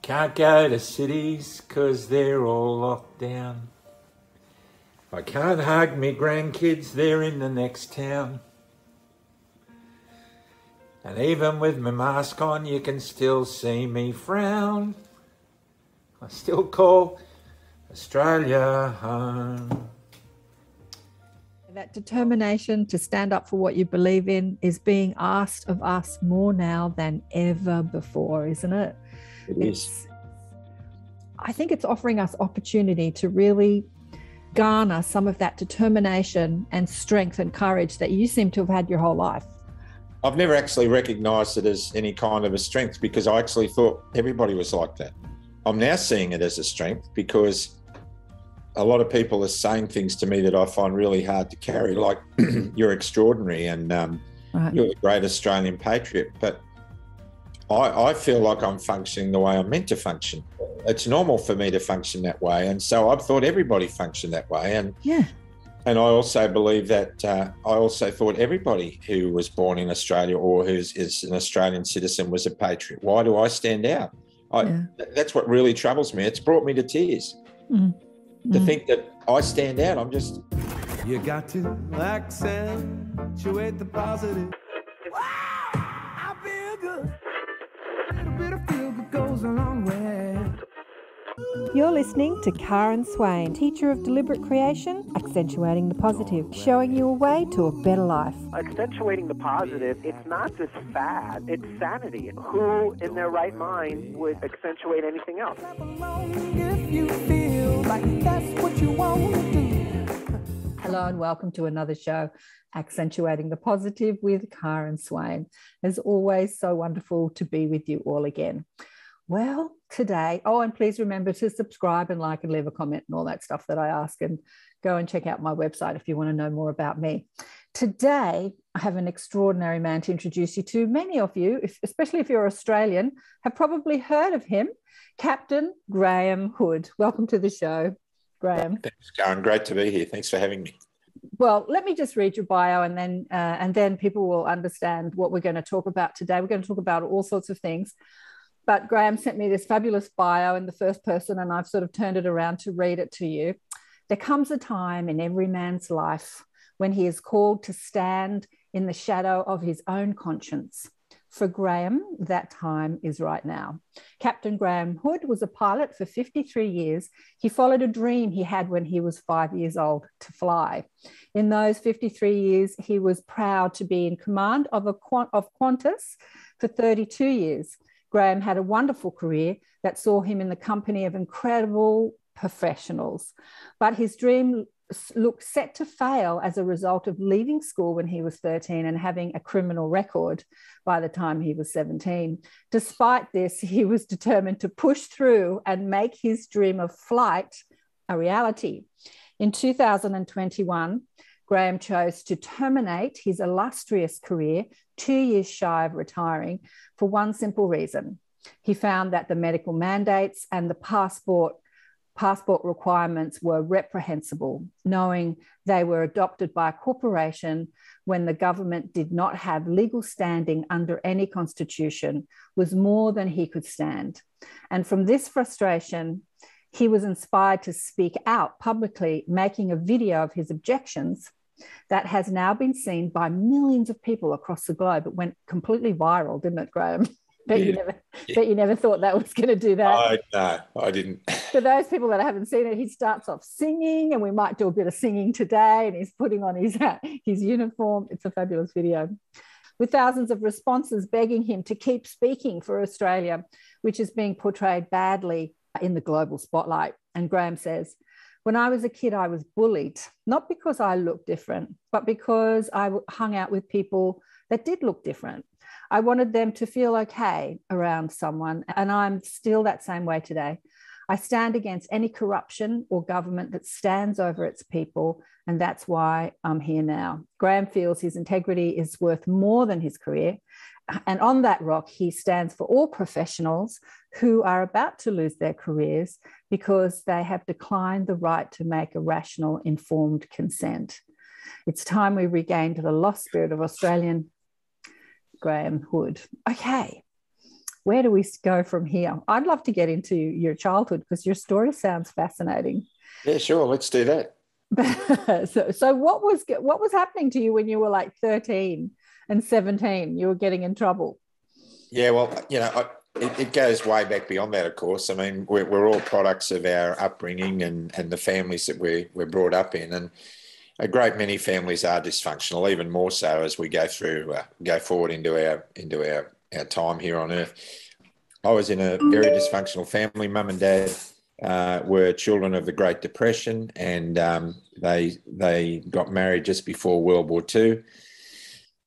Can't go to cities 'cause they're all locked down. I can't hug me grandkids, they're in the next town. And even with my mask on, you can still see me frown. I still call Australia home. That determination to stand up for what you believe in is being asked of us more now than ever before, isn't it? It is. I think it's offering us opportunity to really garner some of that determination and strength and courage that you seem to have had your whole life. I've never actually recognised it as any kind of a strength because I actually thought everybody was like that. I'm now seeing it as a strength because a lot of people are saying things to me that I find really hard to carry, like you're extraordinary and Right. you're a great Australian patriot. But I feel like I'm functioning the way I'm meant to function. It's normal for me to function that way. And so I've thought everybody functioned that way. And Yeah. And I also believe that I also thought everybody who was born in Australia or who is an Australian citizen was a patriot. Why do I stand out? That's what really troubles me. It's brought me to tears to think that I stand out. I'm just... You got to accentuate the positive. Wow, I feel good. A little bit of feel good goes a long way. You're listening to Karen Swain, teacher of deliberate creation, accentuating the positive, showing you a way to a better life. Accentuating the positive, it's not just fad, it's sanity. Who in their right mind would accentuate anything else? If you feel like that's what you want to do. Hello and welcome to another show, Accentuating the Positive with Karen Swain. As always, so wonderful to be with you all again. Well, today, and please remember to subscribe and like and leave a comment and all that stuff that I ask, and go and check out my website if you want to know more about me. Today, I have an extraordinary man to introduce you to. Many of you, especially if you're Australian, have probably heard of him, Captain Graham Hood. Welcome to the show, Graham. Thanks, Karen. Great to be here. Thanks for having me. Well, let me just read your bio and then people will understand what we're going to talk about today. We're going to talk about all sorts of things. But Graham sent me this fabulous bio in the first person, and I've sort of turned it around to read it to you. There comes a time in every man's life when he is called to stand in the shadow of his own conscience. For Graham, that time is right now. Captain Graham Hood was a pilot for 53 years. He followed a dream he had when he was 5 years old, to fly. In those 53 years, he was proud to be in command of Qantas for 32 years. Graham had a wonderful career that saw him in the company of incredible professionals, but his dream looked set to fail as a result of leaving school when he was 13 and having a criminal record by the time he was 17. Despite this, he was determined to push through and make his dream of flight a reality. In 2021, Graham chose to terminate his illustrious career 2 years shy of retiring for one simple reason. He found that the medical mandates and the passport requirements were reprehensible, knowing they were adopted by a corporation when the government did not have legal standing under any constitution was more than he could stand. And from this frustration, he was inspired to speak out publicly, making a video of his objections that has now been seen by millions of people across the globe. It went completely viral, didn't it, Graham? Bet you never thought that was going to do that. No, I didn't. For those people that haven't seen it, he starts off singing, and we might do a bit of singing today, and he's putting on his uniform. It's a fabulous video, with thousands of responses begging him to keep speaking for Australia, which is being portrayed badly in the global spotlight. And Graham says, "When I was a kid, I was bullied, not because I looked different, but because I hung out with people that did look different. I wanted them to feel okay around someone, and I'm still that same way today. I stand against any corruption or government that stands over its people, and that's why I'm here now." Graham feels his integrity is worth more than his career, and on that rock, he stands for all professionals who are about to lose their careers because they have declined the right to make a rational, informed consent. It's time we regained the lost spirit of Australian Graham Hood. Okay, where do we go from here? I'd love to get into your childhood because your story sounds fascinating. Yeah, sure. Let's do that. So what was happening to you when you were like 13 and 17? You were getting in trouble. Yeah, well, it goes way back beyond that, of course. I mean, we're all products of our upbringing and the families that we're brought up in, and a great many families are dysfunctional, even more so as we go forward into our time here on Earth. I was in a very dysfunctional family. Mum and Dad were children of the Great Depression, and they got married just before World War II.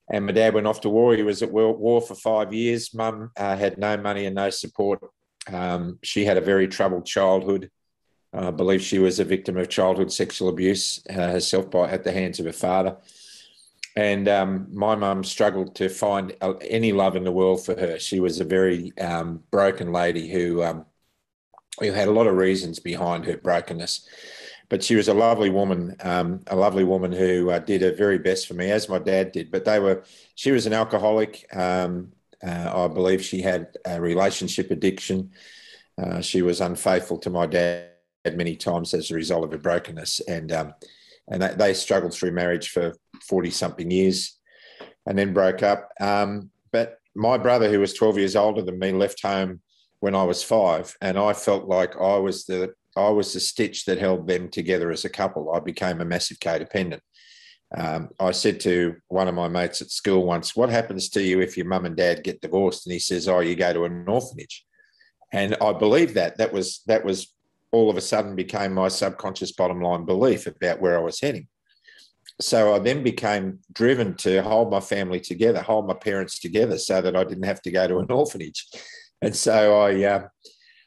And my dad went off to war. He was at war for 5 years. Mum had no money and no support. She had a very troubled childhood. I believe she was a victim of childhood sexual abuse herself at the hands of her father. And my mum struggled to find any love in the world for her. She was a very broken lady who had a lot of reasons behind her brokenness. But she was a lovely woman who did her very best for me, as my dad did. But she was an alcoholic. I believe she had a relationship addiction. She was unfaithful to my dad many times as a result of her brokenness. And they struggled through marriage for 40-something years and then broke up. But my brother, who was 12 years older than me, left home when I was 5, and I felt like I was the stitch that held them together as a couple. I became a massive codependent. I said to one of my mates at school once, "What happens to you if your mum and dad get divorced?" And he says, "Oh, you go to an orphanage." And I believed that. That was all of a sudden became my subconscious bottom line belief about where I was heading. So I then became driven to hold my family together, hold my parents together so that I didn't have to go to an orphanage. And so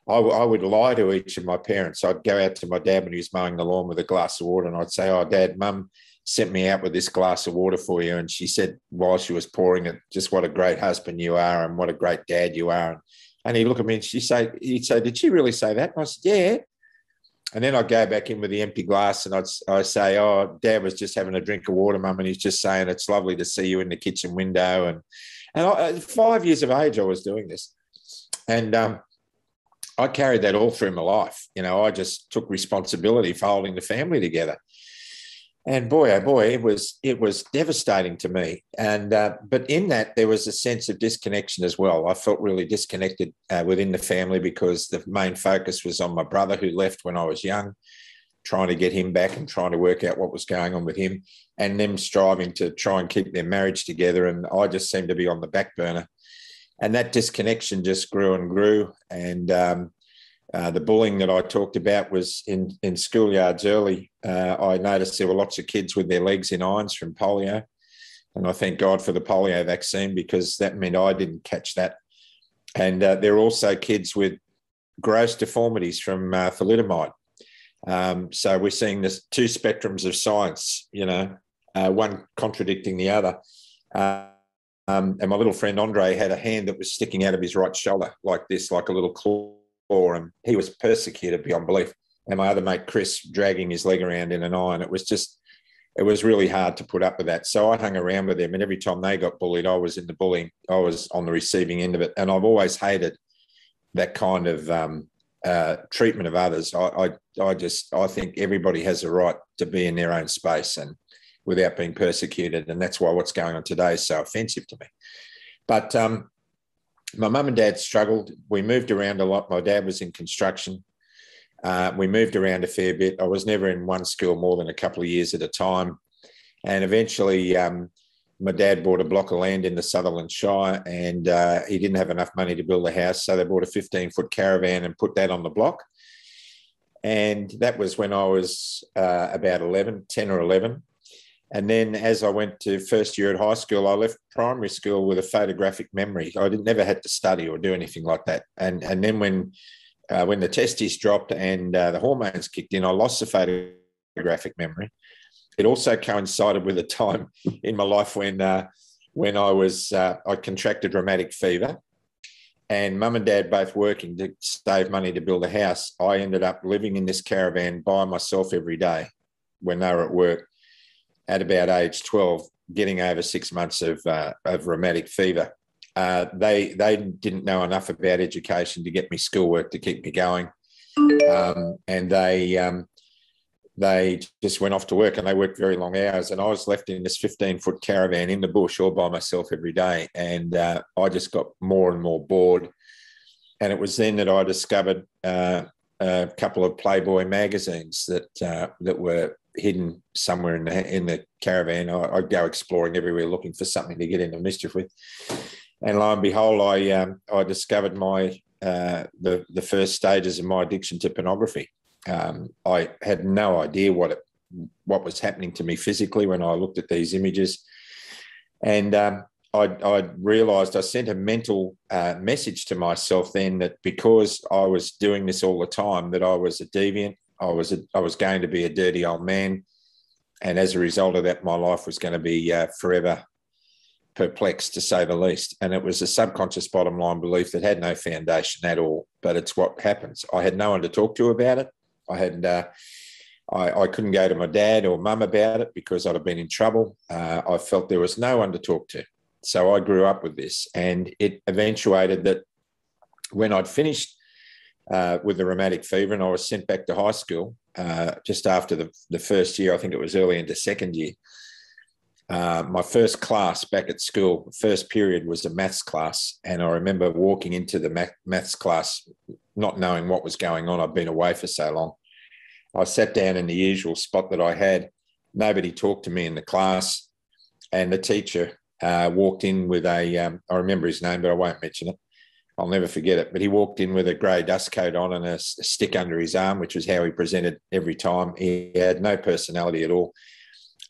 I would lie to each of my parents. I'd go out to my dad when he was mowing the lawn with a glass of water, and I'd say, "Oh, Dad, Mum sent me out with this glass of water for you." And she said, while she was pouring it, "Just what a great husband you are and what a great dad you are." And he'd look at me and he'd say, "Did she really say that?" And I said, "Yeah." And then I'd go back in with the empty glass and I'd say, "Oh, Dad was just having a drink of water, Mum, and he's just saying it's lovely to see you in the kitchen window." And at 5 years of age, I was doing this. And I carried that all through my life. I just took responsibility for holding the family together. And boy, oh boy, it was devastating to me. And but in that, there was a sense of disconnection as well. I felt really disconnected within the family because the main focus was on my brother, who left when I was young, trying to get him back and trying to work out what was going on with him, and them striving to try and keep their marriage together. And I just seemed to be on the back burner. And that disconnection just grew and grew. And the bullying that I talked about was in schoolyards early. I noticed there were lots of kids with their legs in irons from polio. And I thank God for the polio vaccine, because that meant I didn't catch that. And there were also kids with gross deformities from thalidomide. So we're seeing this two spectrums of science, one contradicting the other. And my little friend Andre had a hand that was sticking out of his right shoulder like this, like a little claw, and he was persecuted beyond belief. And my other mate, Chris, dragging his leg around in an iron. It was really hard to put up with that. So I hung around with them, and every time they got bullied, I was in the bullying. I was on the receiving end of it. And I've always hated that kind of treatment of others. I think everybody has a right to be in their own space and without being persecuted. And that's why what's going on today is so offensive to me. But my mum and dad struggled. We moved around a lot. My dad was in construction. We moved around a fair bit. I was never in one school more than a couple of years at a time. And eventually my dad bought a block of land in the Sutherland Shire, and he didn't have enough money to build a house. So they bought a 15-foot caravan and put that on the block. And that was when I was about 10 or 11. And then as I went to first year at high school, I left primary school with a photographic memory. I never had to study or do anything like that. And then when the testes dropped and the hormones kicked in, I lost the photographic memory. It also coincided with a time in my life when I contracted rheumatic fever, and Mum and Dad both working to save money to build a house. I ended up living in this caravan by myself every day when they were at work. At about age 12, getting over 6 months of rheumatic fever. they didn't know enough about education to get me schoolwork to keep me going. And they just went off to work, and they worked very long hours. And I was left in this 15-foot caravan in the bush all by myself every day. And I just got more and more bored. And it was then that I discovered a couple of Playboy magazines that were hidden somewhere in the caravan. I'd go exploring everywhere looking for something to get into mischief with. And lo and behold, I discovered the first stages of my addiction to pornography. I had no idea what was happening to me physically when I looked at these images. And I realised, I sent a mental message to myself then that because I was doing this all the time, that I was a deviant, I was going to be a dirty old man. And as a result of that, my life was going to be forever perplexed, to say the least. And it was a subconscious bottom line belief that had no foundation at all, but it's what happens. I had no one to talk to about it. I couldn't go to my dad or mum about it because I'd have been in trouble. I felt there was no one to talk to. So I grew up with this, and it eventuated that when I'd finished with the rheumatic fever and I was sent back to high school just after the first year, I think it was early into second year, my first class back at school, first period was a maths class. And I remember walking into the maths class, not knowing what was going on. I'd been away for so long. I sat down in the usual spot that I had. Nobody talked to me in the class. And the teacher walked in with I remember his name, but I won't mention it. I'll never forget it. But he walked in with a grey dust coat on and a stick under his arm, which was how he presented every time. He had no personality at all.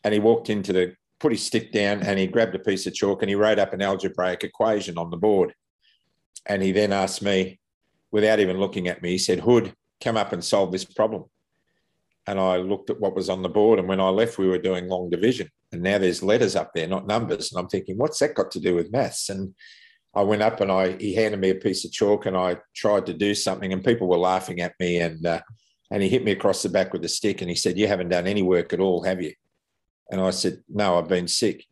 And he walked into put his stick down, and he grabbed a piece of chalk and he wrote up an algebraic equation on the board. And he then asked me, without even looking at me, he said, "Hood, come up and solve this problem." And I looked at what was on the board, and when I left, we were doing long division. And now there's letters up there, not numbers. And I'm thinking, what's that got to do with maths? And I went up and he handed me a piece of chalk, and I tried to do something, and people were laughing at me. And he hit me across the back with a stick, and he said, "You haven't done any work at all, have you?" And I said, "No, I've been sick."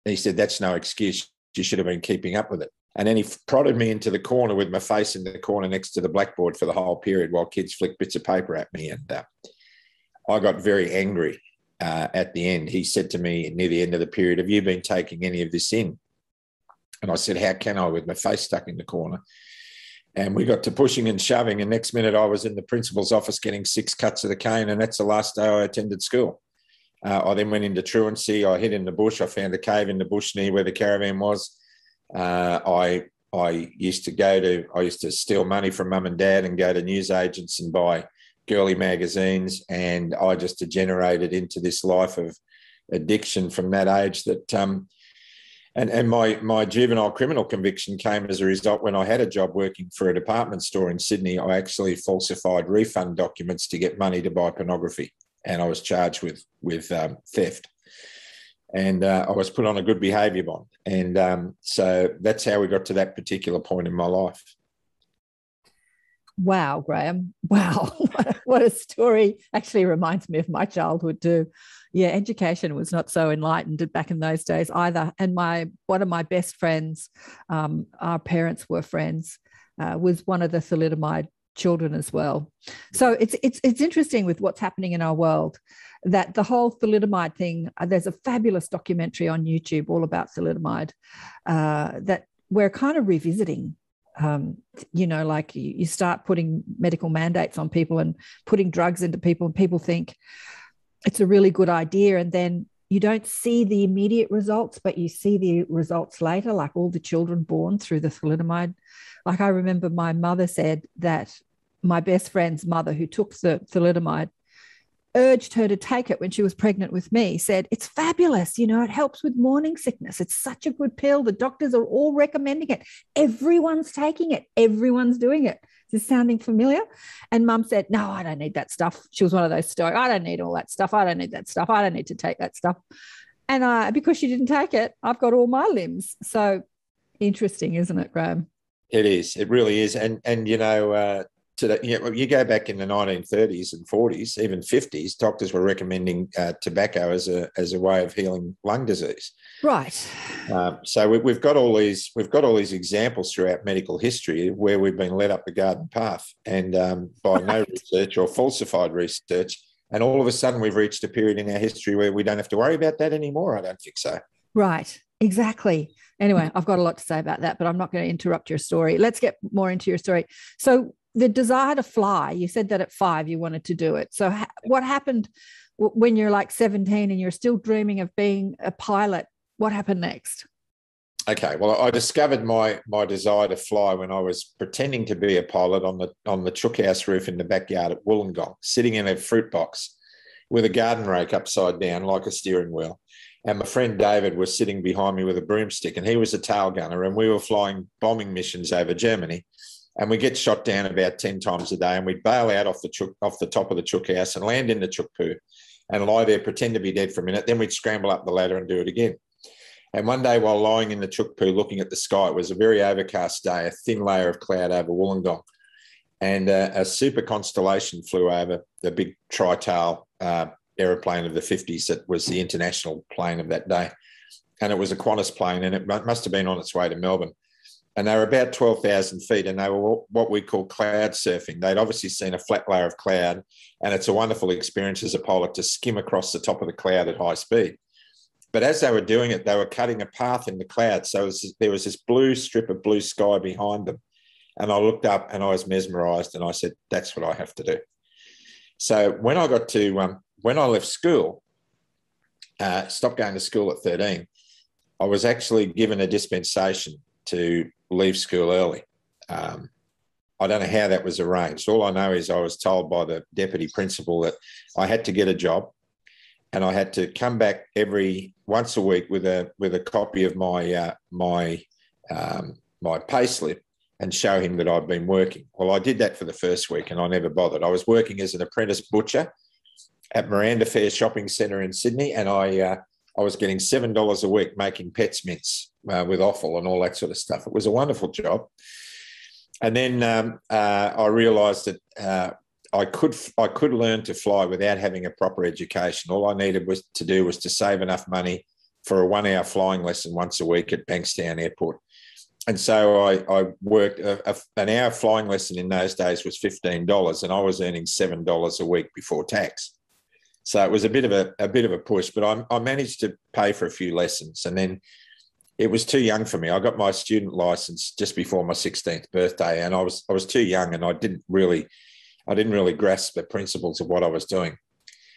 And he said, "That's no excuse. You should have been keeping up with it." And then he prodded me into the corner with my face in the corner next to the blackboard for the whole period while kids flicked bits of paper at me. And I got very angry at the end. He said to me near the end of the period, "Have you been taking any of this in?" And I said, "How can I, with my face stuck in the corner?" And we got to pushing and shoving. And next minute I was in the principal's office getting 6 cuts of the cane. And that's the last day I attended school. I then went into truancy. I hid in the bush. I found a cave in the bush near where the caravan was. I used to steal money from mum and dad and go to newsagents and buy girly magazines. And I just degenerated into this life of addiction from that age that, and my juvenile criminal conviction came as a result. When I had a job working for a department store in Sydney, I actually falsified refund documents to get money to buy pornography. And I was charged with theft. And I was put on a good behaviour bond. And so that's how we got to that particular point in my life. Wow, Graham. Wow. What a story. Actually reminds me of my childhood too. Yeah, education was not so enlightened back in those days either. And one of my best friends, our parents were friends, was one of the thalidomide children as well. So it's interesting with what's happening in our world, that the whole thalidomide thing, there's a fabulous documentary on YouTube all about thalidomide that we're kind of revisiting. Like you start putting medical mandates on people and putting drugs into people, and people think it's a really good idea, and then you don't see the immediate results, but you see the results later, like all the children born through the thalidomide. Like I remember my mother said that my best friend's mother, who took the thalidomide, urged her to take it when she was pregnant with me, said, "It's fabulous. It helps with morning sickness. It's such a good pill. The doctors are all recommending it. Everyone's taking it. Everyone's doing it." Is this sounding familiar? And Mum said, "No, I don't need that stuff." She was one of those stoic, "I don't need all that stuff. I don't need that stuff. I don't need to take that stuff." And because she didn't take it, I've got all my limbs. So interesting, isn't it, Graham? It is. It really is. And today, you go back in the 1930s and 40s, even 50s, doctors were recommending tobacco as a way of healing lung disease. Right. So we've got all these examples throughout medical history where we've been led up the garden path, and by no research or falsified research, and all of a sudden we've reached a period in our history where we don't have to worry about that anymore. I don't think so. Right. Exactly. Anyway, I've got a lot to say about that, but I'm not going to interrupt your story. Let's get more into your story. So the desire to fly, you said that at 5 you wanted to do it. So what happened when you're like 17 and you're still dreaming of being a pilot? What happened next? Okay, well, I discovered my desire to fly when I was pretending to be a pilot on the chook house roof in the backyard at Wollongong, sitting in a fruit box with a garden rake upside down like a steering wheel. And my friend David was sitting behind me with a broomstick, and he was a tail gunner, and we were flying bombing missions over Germany. And we get shot down about 10 times a day, and we'd bail out off the top of the chook house and land in the chook poo and lie there, pretend to be dead for a minute. Then we'd scramble up the ladder and do it again. And one day while lying in the chook poo looking at the sky, it was a very overcast day, a thin layer of cloud over Wollongong. And a super constellation flew over, the big tri-tail aeroplane of the 50s that was the international plane of that day. And it was a Qantas plane, and it must have been on its way to Melbourne. And they were about 12,000 feet, and they were what we call cloud surfing. They'd obviously seen a flat layer of cloud, and it's a wonderful experience as a pilot to skim across the top of the cloud at high speed. But as they were doing it, they were cutting a path in the cloud. So there was this blue strip of blue sky behind them. And I looked up and I was mesmerised, and I said, that's what I have to do. So when I got to, when I left school, stopped going to school at 13, I was actually given a dispensation to leave school early. I don't know how that was arranged. All I know is I was told by the deputy principal that I had to get a job, and I had to come back once a week with a copy of my my payslip and show him that I'd been working. Well, I did that for the first week, and I never bothered. I was working as an apprentice butcher at Miranda Fair Shopping Centre in Sydney, and I was getting $7 a week making pets mints with offal and all that sort of stuff. It was a wonderful job. And then I realised that I could learn to fly without having a proper education. All I needed was to save enough money for a 1-hour flying lesson once a week at Bankstown Airport. And so I worked an hour flying lesson in those days was $15, and I was earning $7 a week before tax. So it was a bit of a push, but I managed to pay for a few lessons, and then it was too young for me. I got my student license just before my 16th birthday, and I was too young, and I didn't really grasp the principles of what I was doing.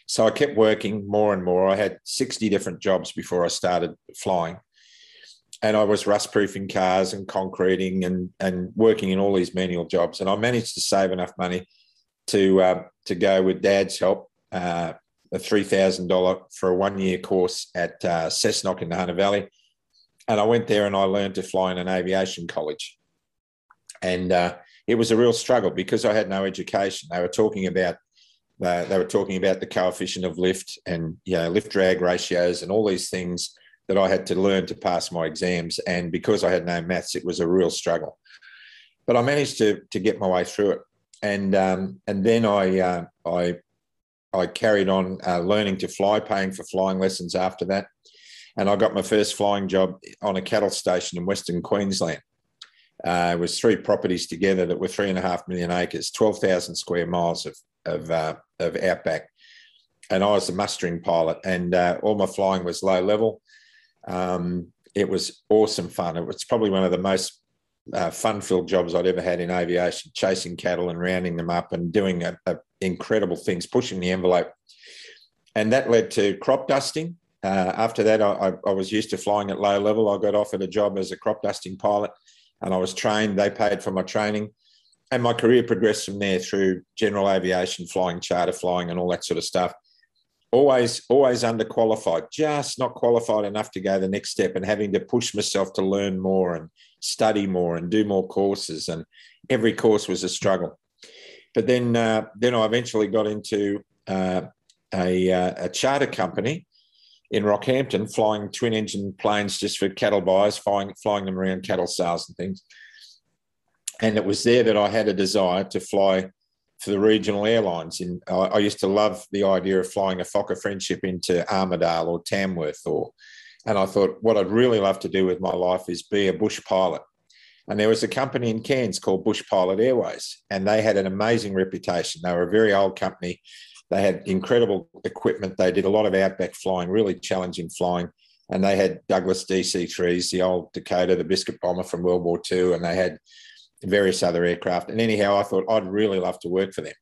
So I kept working more and more. I had 60 different jobs before I started flying, and I was rust-proofing cars and concreting and working in all these menial jobs. And I managed to save enough money to go with Dad's help, a $3,000 for a 1-year course at Cessnock in the Hunter Valley. And I went there and I learned to fly in an aviation college. And it was a real struggle because I had no education. They were talking about the coefficient of lift and lift drag ratios and all these things that I had to learn to pass my exams. And because I had no maths, it was a real struggle. But I managed to get my way through it. And then I carried on learning to fly, paying for flying lessons after that. And I got my first flying job on a cattle station in Western Queensland. It was 3 properties together that were 3.5 million acres, 12,000 square miles of outback. And I was the mustering pilot, and all my flying was low level. It was awesome fun. It was probably one of the most fun-filled jobs I'd ever had in aviation, chasing cattle and rounding them up and doing incredible things, pushing the envelope. And that led to crop dusting. After that, I was used to flying at low level. I got offered a job as a crop dusting pilot, and I was trained. They paid for my training. And my career progressed from there through general aviation, flying, charter flying, and all that sort of stuff. Always underqualified, just not qualified enough to go the next step, and having to push myself to learn more and study more and do more courses. And every course was a struggle. But then I eventually got into a charter company in Rockhampton, flying twin-engine planes just for cattle buyers, flying them around cattle sales and things. And it was there that I had a desire to fly for the regional airlines. I used to love the idea of flying a Fokker Friendship into Armidale or Tamworth, and I thought what I'd really love to do with my life is be a bush pilot. And there was a company in Cairns called Bush Pilot Airways, and they had an amazing reputation. They were a very old company. They had incredible equipment. They did a lot of outback flying, really challenging flying. And they had Douglas DC-3s, the old Dakota, the biscuit bomber from World War II, and they had various other aircraft. And anyhow, I thought I'd really love to work for them.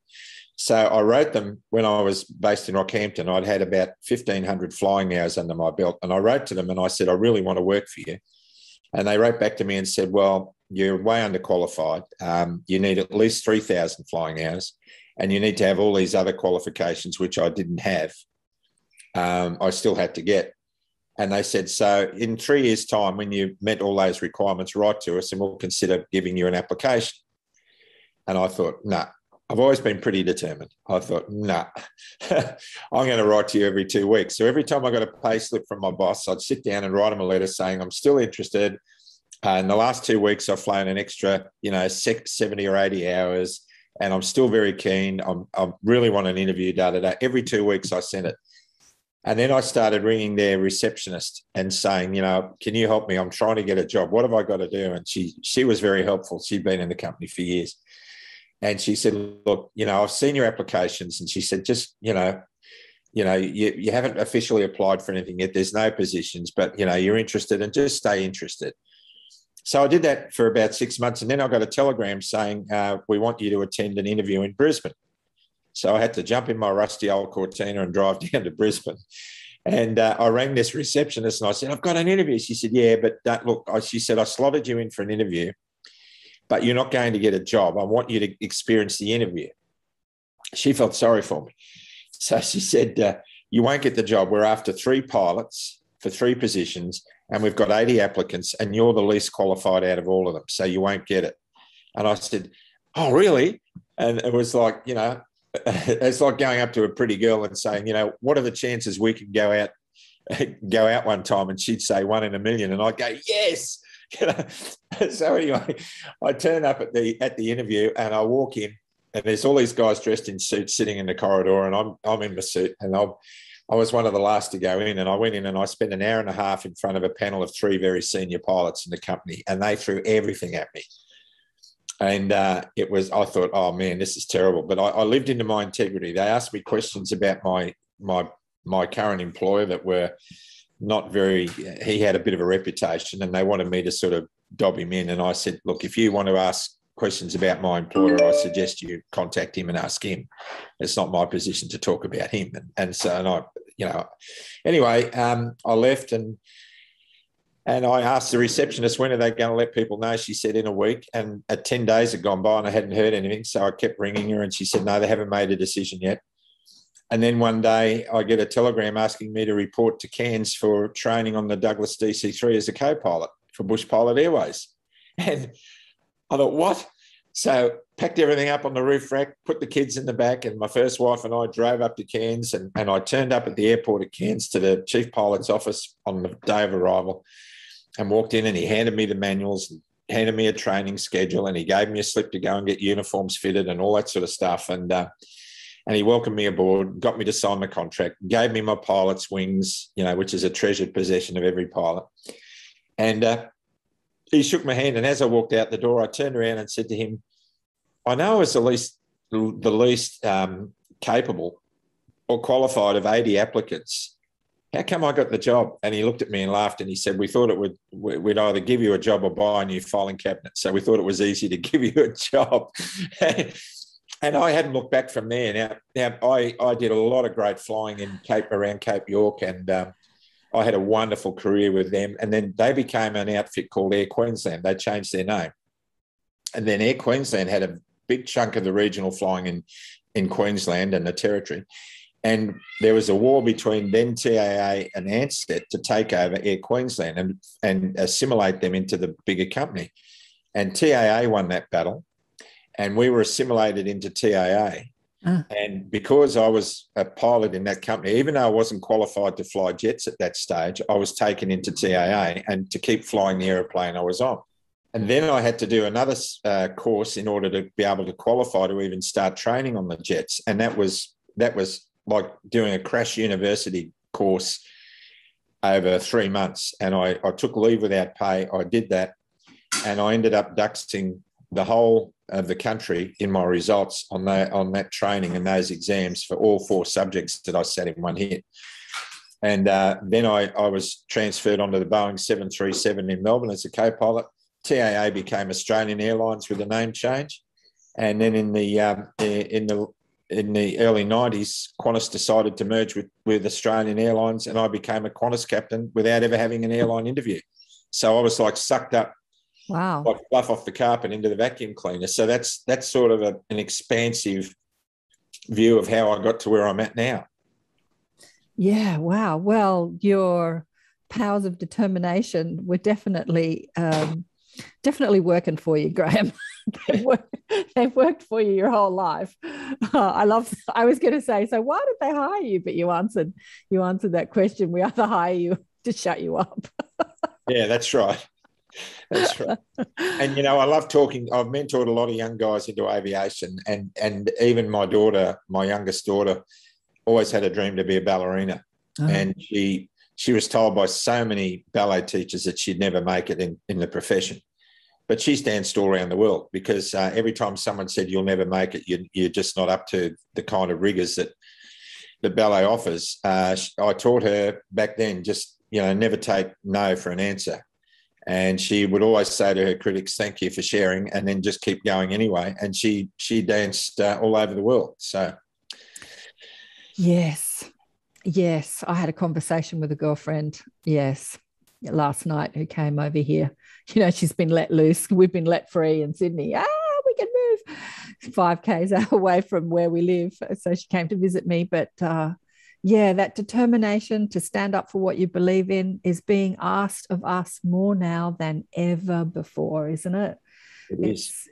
So I wrote them when I was based in Rockhampton. I'd had about 1,500 flying hours under my belt. And I wrote to them and I said, I really want to work for you. And they wrote back to me and said, well, you're way underqualified. You need at least 3,000 flying hours and you need to have all these other qualifications, which I didn't have. I still had to get. And they said, so in 3 years' time, when you met all those requirements, write to us and we'll consider giving you an application. And I thought, no, I've always been pretty determined. I thought, no, I'm going to write to you every 2 weeks. So every time I got a pay slip from my boss, I'd sit down and write him a letter saying, I'm still interested. In the last 2 weeks, I've flown an extra, 70 or 80 hours, and I'm still very keen. I really want an interview, Every 2 weeks, I sent it. And then I started ringing their receptionist and saying, can you help me? I'm trying to get a job. What have I got to do? And she was very helpful. She'd been in the company for years. And she said, look, I've seen your applications. And she said, just, you haven't officially applied for anything yet. There's no positions, but, you're interested and just stay interested. So I did that for about 6 months. And then I got a telegram saying, we want you to attend an interview in Brisbane. So I had to jump in my rusty old Cortina and drive down to Brisbane. And I rang this receptionist and I said, I've got an interview. She said, yeah, but look, she said, I slotted you in for an interview, but you're not going to get a job. I want you to experience the interview. She felt sorry for me. So she said, you won't get the job. We're after 3 pilots for 3 positions and we've got 80 applicants and you're the least qualified out of all of them. So you won't get it. And I said, oh, really? And it was like, it's like going up to a pretty girl and saying, what are the chances we can go out one time? And she'd say 1 in a million. And I'd go, yes. So anyway, I turn up at the interview and I walk in and there's all these guys dressed in suits sitting in the corridor and I'm in my suit and I was one of the last to go in, and I went in and I spent an hour and a half in front of a panel of 3 very senior pilots in the company, and they threw everything at me. And I thought, oh man, this is terrible. But I lived into my integrity. They asked me questions about my current employer that were not very, he had a bit of a reputation and they wanted me to sort of dob him in. And I said, look, if you want to ask questions about my employer, I suggest you contact him and ask him. It's not my position to talk about him. Anyway, I left and I asked the receptionist, when are they going to let people know? She said in a week, and 10 days had gone by and I hadn't heard anything. So I kept ringing her and she said, no, they haven't made a decision yet. And then one day I get a telegram asking me to report to Cairns for training on the Douglas DC-3 as a co-pilot for Bush Pilot Airways. And I thought, what? So packed everything up on the roof rack, put the kids in the back, and my first wife and I drove up to Cairns, and I turned up at the airport at Cairns to the chief pilot's office on the day of arrival and walked in, and he handed me the manuals, and handed me a training schedule, and he gave me a slip to go and get uniforms fitted and all that sort of stuff. And he welcomed me aboard, got me to sign my contract, gave me my pilot's wings, which is a treasured possession of every pilot. And he shook my hand, and as I walked out the door, I turned around and said to him, I know I was the least capable or qualified of 80 applicants. How come I got the job? And he looked at me and laughed, and he said, we thought we'd either give you a job or buy a new filing cabinet. So we thought it was easy to give you a job. And I hadn't looked back from there. Now I did a lot of great flying around Cape York, and I had a wonderful career with them. And then they became an outfit called Air Queensland. They changed their name. And then Air Queensland had a big chunk of the regional flying in Queensland and the Territory. And there was a war between then TAA and Ansett to take over Air Queensland and assimilate them into the bigger company. And TAA won that battle, and we were assimilated into TAA. And because I was a pilot in that company, even though I wasn't qualified to fly jets at that stage, I was taken into TAA and to keep flying the aeroplane I was on. And then I had to do another course in order to be able to qualify to even start training on the jets. And that was like doing a crash university course over 3 months. And I took leave without pay. I did that. And I ended up duxing the whole of the country in my results on that training and those exams for all 4 subjects that I sat in one hit. And then I was transferred onto the Boeing 737 in Melbourne as a co-pilot. TAA became Australian Airlines with the name change. And then in the early 90s, Qantas decided to merge with Australian Airlines, and I became a Qantas captain without ever having an airline interview. So I was like sucked up, Wow, like fluff off the carpet into the vacuum cleaner. So that's sort of an expansive view of how I got to where I'm at now. yeah, wow. Well, your powers of determination were definitely working for you, Graham. They've worked for you your whole life. I was going to say, so why did they hire you? But you answered that question. We either hire you to shut you up. Yeah, that's right. That's right. And, you know, I love talking. I've mentored a lot of young guys into aviation, and even my youngest daughter, always had a dream to be a ballerina. Oh. And she was told by so many ballet teachers that she'd never make it in the profession. But she's danced all around the world because every time someone said you'll never make it, you're just not up to the kind of rigors that the ballet offers. I taught her back then, just, you know, never take no for an answer. And she would always say to her critics, thank you for sharing, and then just keep going anyway. And she danced all over the world. So, yes, I had a conversation with a girlfriend, last night, who came over here. You know, she's been let loose. We've been let free in Sydney. We can move 5 km away from where we live. So she came to visit me. But that determination to stand up for what you believe in is being asked of us more now than ever before, isn't it? It is.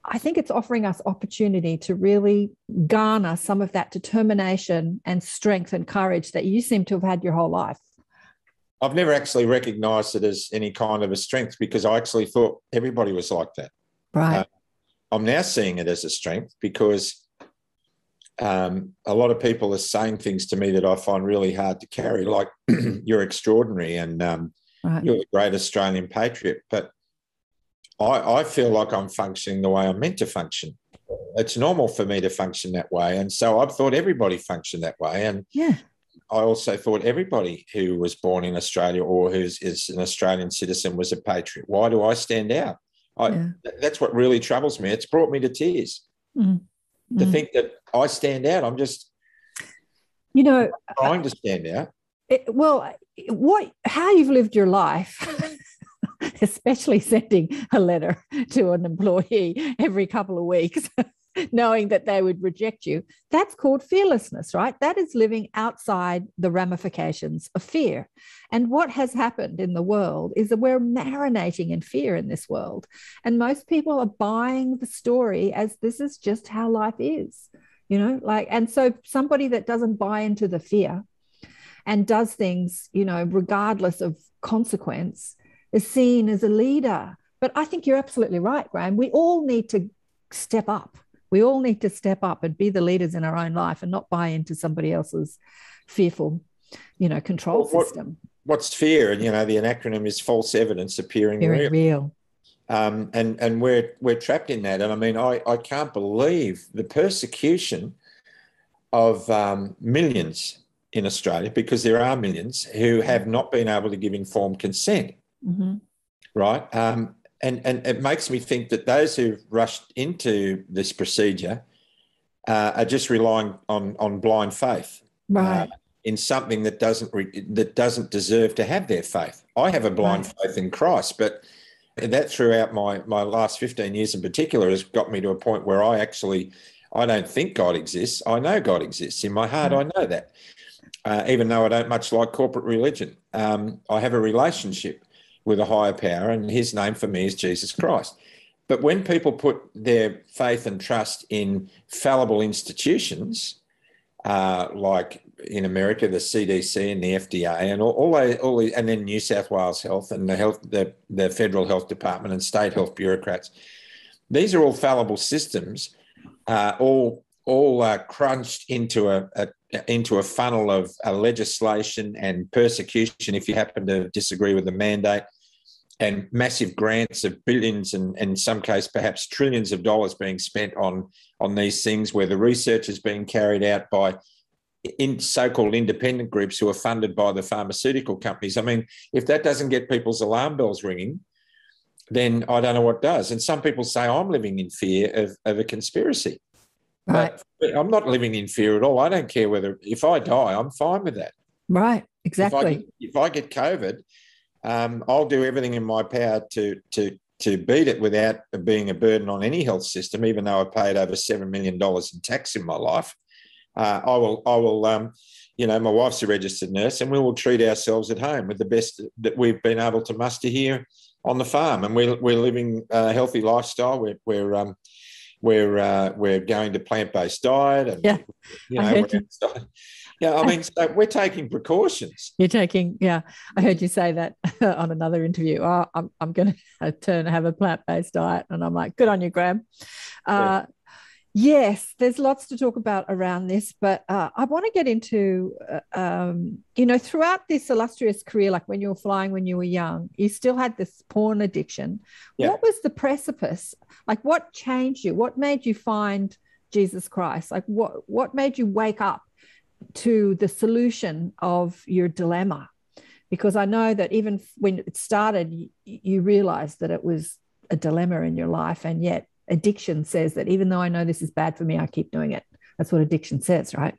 I think it's offering us opportunity to really garner some of that determination and strength and courage that you seem to have had your whole life. I've never actually recognised it as any kind of a strength because I actually thought everybody was like that. Right. I'm now seeing it as a strength because a lot of people are saying things to me that I find really hard to carry, like you're extraordinary and you're the great Australian patriot. But I feel like I'm functioning the way I'm meant to function. It's normal for me to function that way. And so I've thought everybody functioned that way. And I also thought everybody who was born in Australia or is an Australian citizen was a patriot. Why do I stand out? That's what really troubles me. It's brought me to tears to think that I stand out. I'm just, trying to stand out. How you've lived your life, especially sending a letter to an employee every couple of weeks, knowing that they would reject you, that's called fearlessness, right? That is living outside the ramifications of fear. And what has happened in the world is that we're marinating in fear in this world. And most people are buying the story as this is just how life is, and so somebody that doesn't buy into the fear and does things, regardless of consequence is seen as a leader. But I think you're absolutely right, Graham. We all need to step up. We all need to step up and be the leaders in our own life and not buy into somebody else's fearful, control system. What's fear? And, the acronym is false evidence appearing real. And we're trapped in that. And I mean, I can't believe the persecution of millions in Australia, because there are millions who have not been able to give informed consent. Right? And it makes me think that those who've rushed into this procedure are just relying on blind faith, right? In something that doesn't deserve to have their faith. I have a blind faith in Christ, but that throughout my last 15 years in particular has got me to a point where I don't think God exists. I know God exists. In my heart, I know that. Even though I don't much like corporate religion, I have a relationship with a higher power, and his name for me is Jesus Christ. But when people put their faith and trust in fallible institutions, like in America, the CDC and the FDA and all these, and then New South Wales Health and the Federal Health Department and state health bureaucrats. These are all fallible systems, all crunched into a funnel of legislation and persecution if you happen to disagree with the mandate, and massive grants of billions and in some case perhaps trillions of dollars being spent on these things, where the research is being carried out by so-called independent groups who are funded by the pharmaceutical companies. I mean, if that doesn't get people's alarm bells ringing, then I don't know what does. And some people say I'm living in fear of a conspiracy. Right. But I'm not living in fear at all. I don't care if I die, I'm fine with that. Right, exactly. If I get COVID, I'll do everything in my power to beat it without being a burden on any health system, even though I paid over $7 million in tax in my life. I will, my wife's a registered nurse, and we will treat ourselves at home with the best that we've been able to muster here on the farm. And we're living a healthy lifestyle. We're going to plant-based diet, and so we're taking precautions. You're taking, I heard you say that on another interview. Oh, I'm going to have a plant-based diet, and I'm like, good on you, Graham. Yes, there's lots to talk about around this, but I want to get into, throughout this illustrious career, like when you were flying when you were young, you still had this porn addiction. Yeah. What was the precipice? Like, what changed you? What made you find Jesus Christ? Like, what made you wake up to the solution of your dilemma? Because I know that even when it started, you realized that it was a dilemma in your life, and yet addiction says that even though I know this is bad for me, I keep doing it. That's what addiction says, right?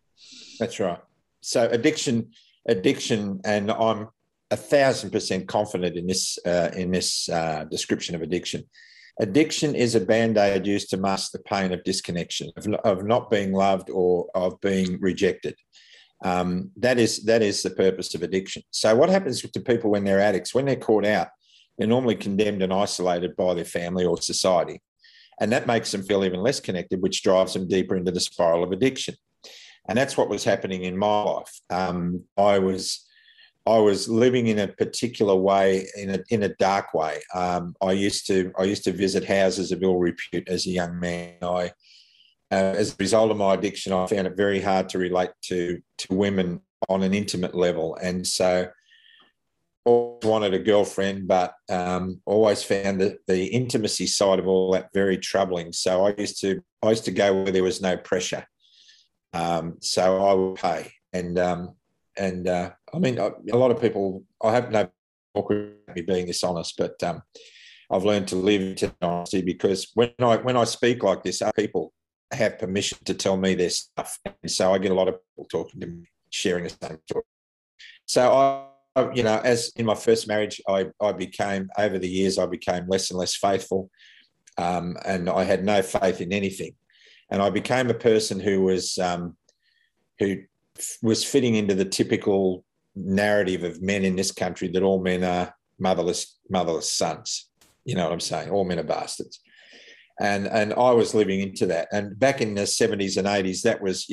That's right. So addiction, and I'm 1,000% confident in this description of addiction. Addiction is a band-aid used to mask the pain of disconnection, of not being loved or of being rejected. That is the purpose of addiction. So what happens to people when they're addicts? When they're caught out, they're normally condemned and isolated by their family or society. And that makes them feel even less connected, which drives them deeper into the spiral of addiction. And that's what was happening in my life. I was living in a particular way, in a dark way. I used to visit houses of ill repute as a young man. As a result of my addiction, I found it very hard to relate to women on an intimate level, and so always wanted a girlfriend, but always found the intimacy side of all that very troubling. So I used to go where there was no pressure. So I would pay, and I mean, a lot of people, I have no awkward me being this honest, but I've learned to live into honesty, because when I speak like this, other people have permission to tell me their stuff, and so I get a lot of people talking to me, sharing the same story. So as in my first marriage, I became, over the years, I became less and less faithful, and I had no faith in anything. And I became a person who was fitting into the typical narrative of men in this country, that all men are motherless sons. You know what I'm saying? All men are bastards. And I was living into that. And back in the 70s and 80s, that was,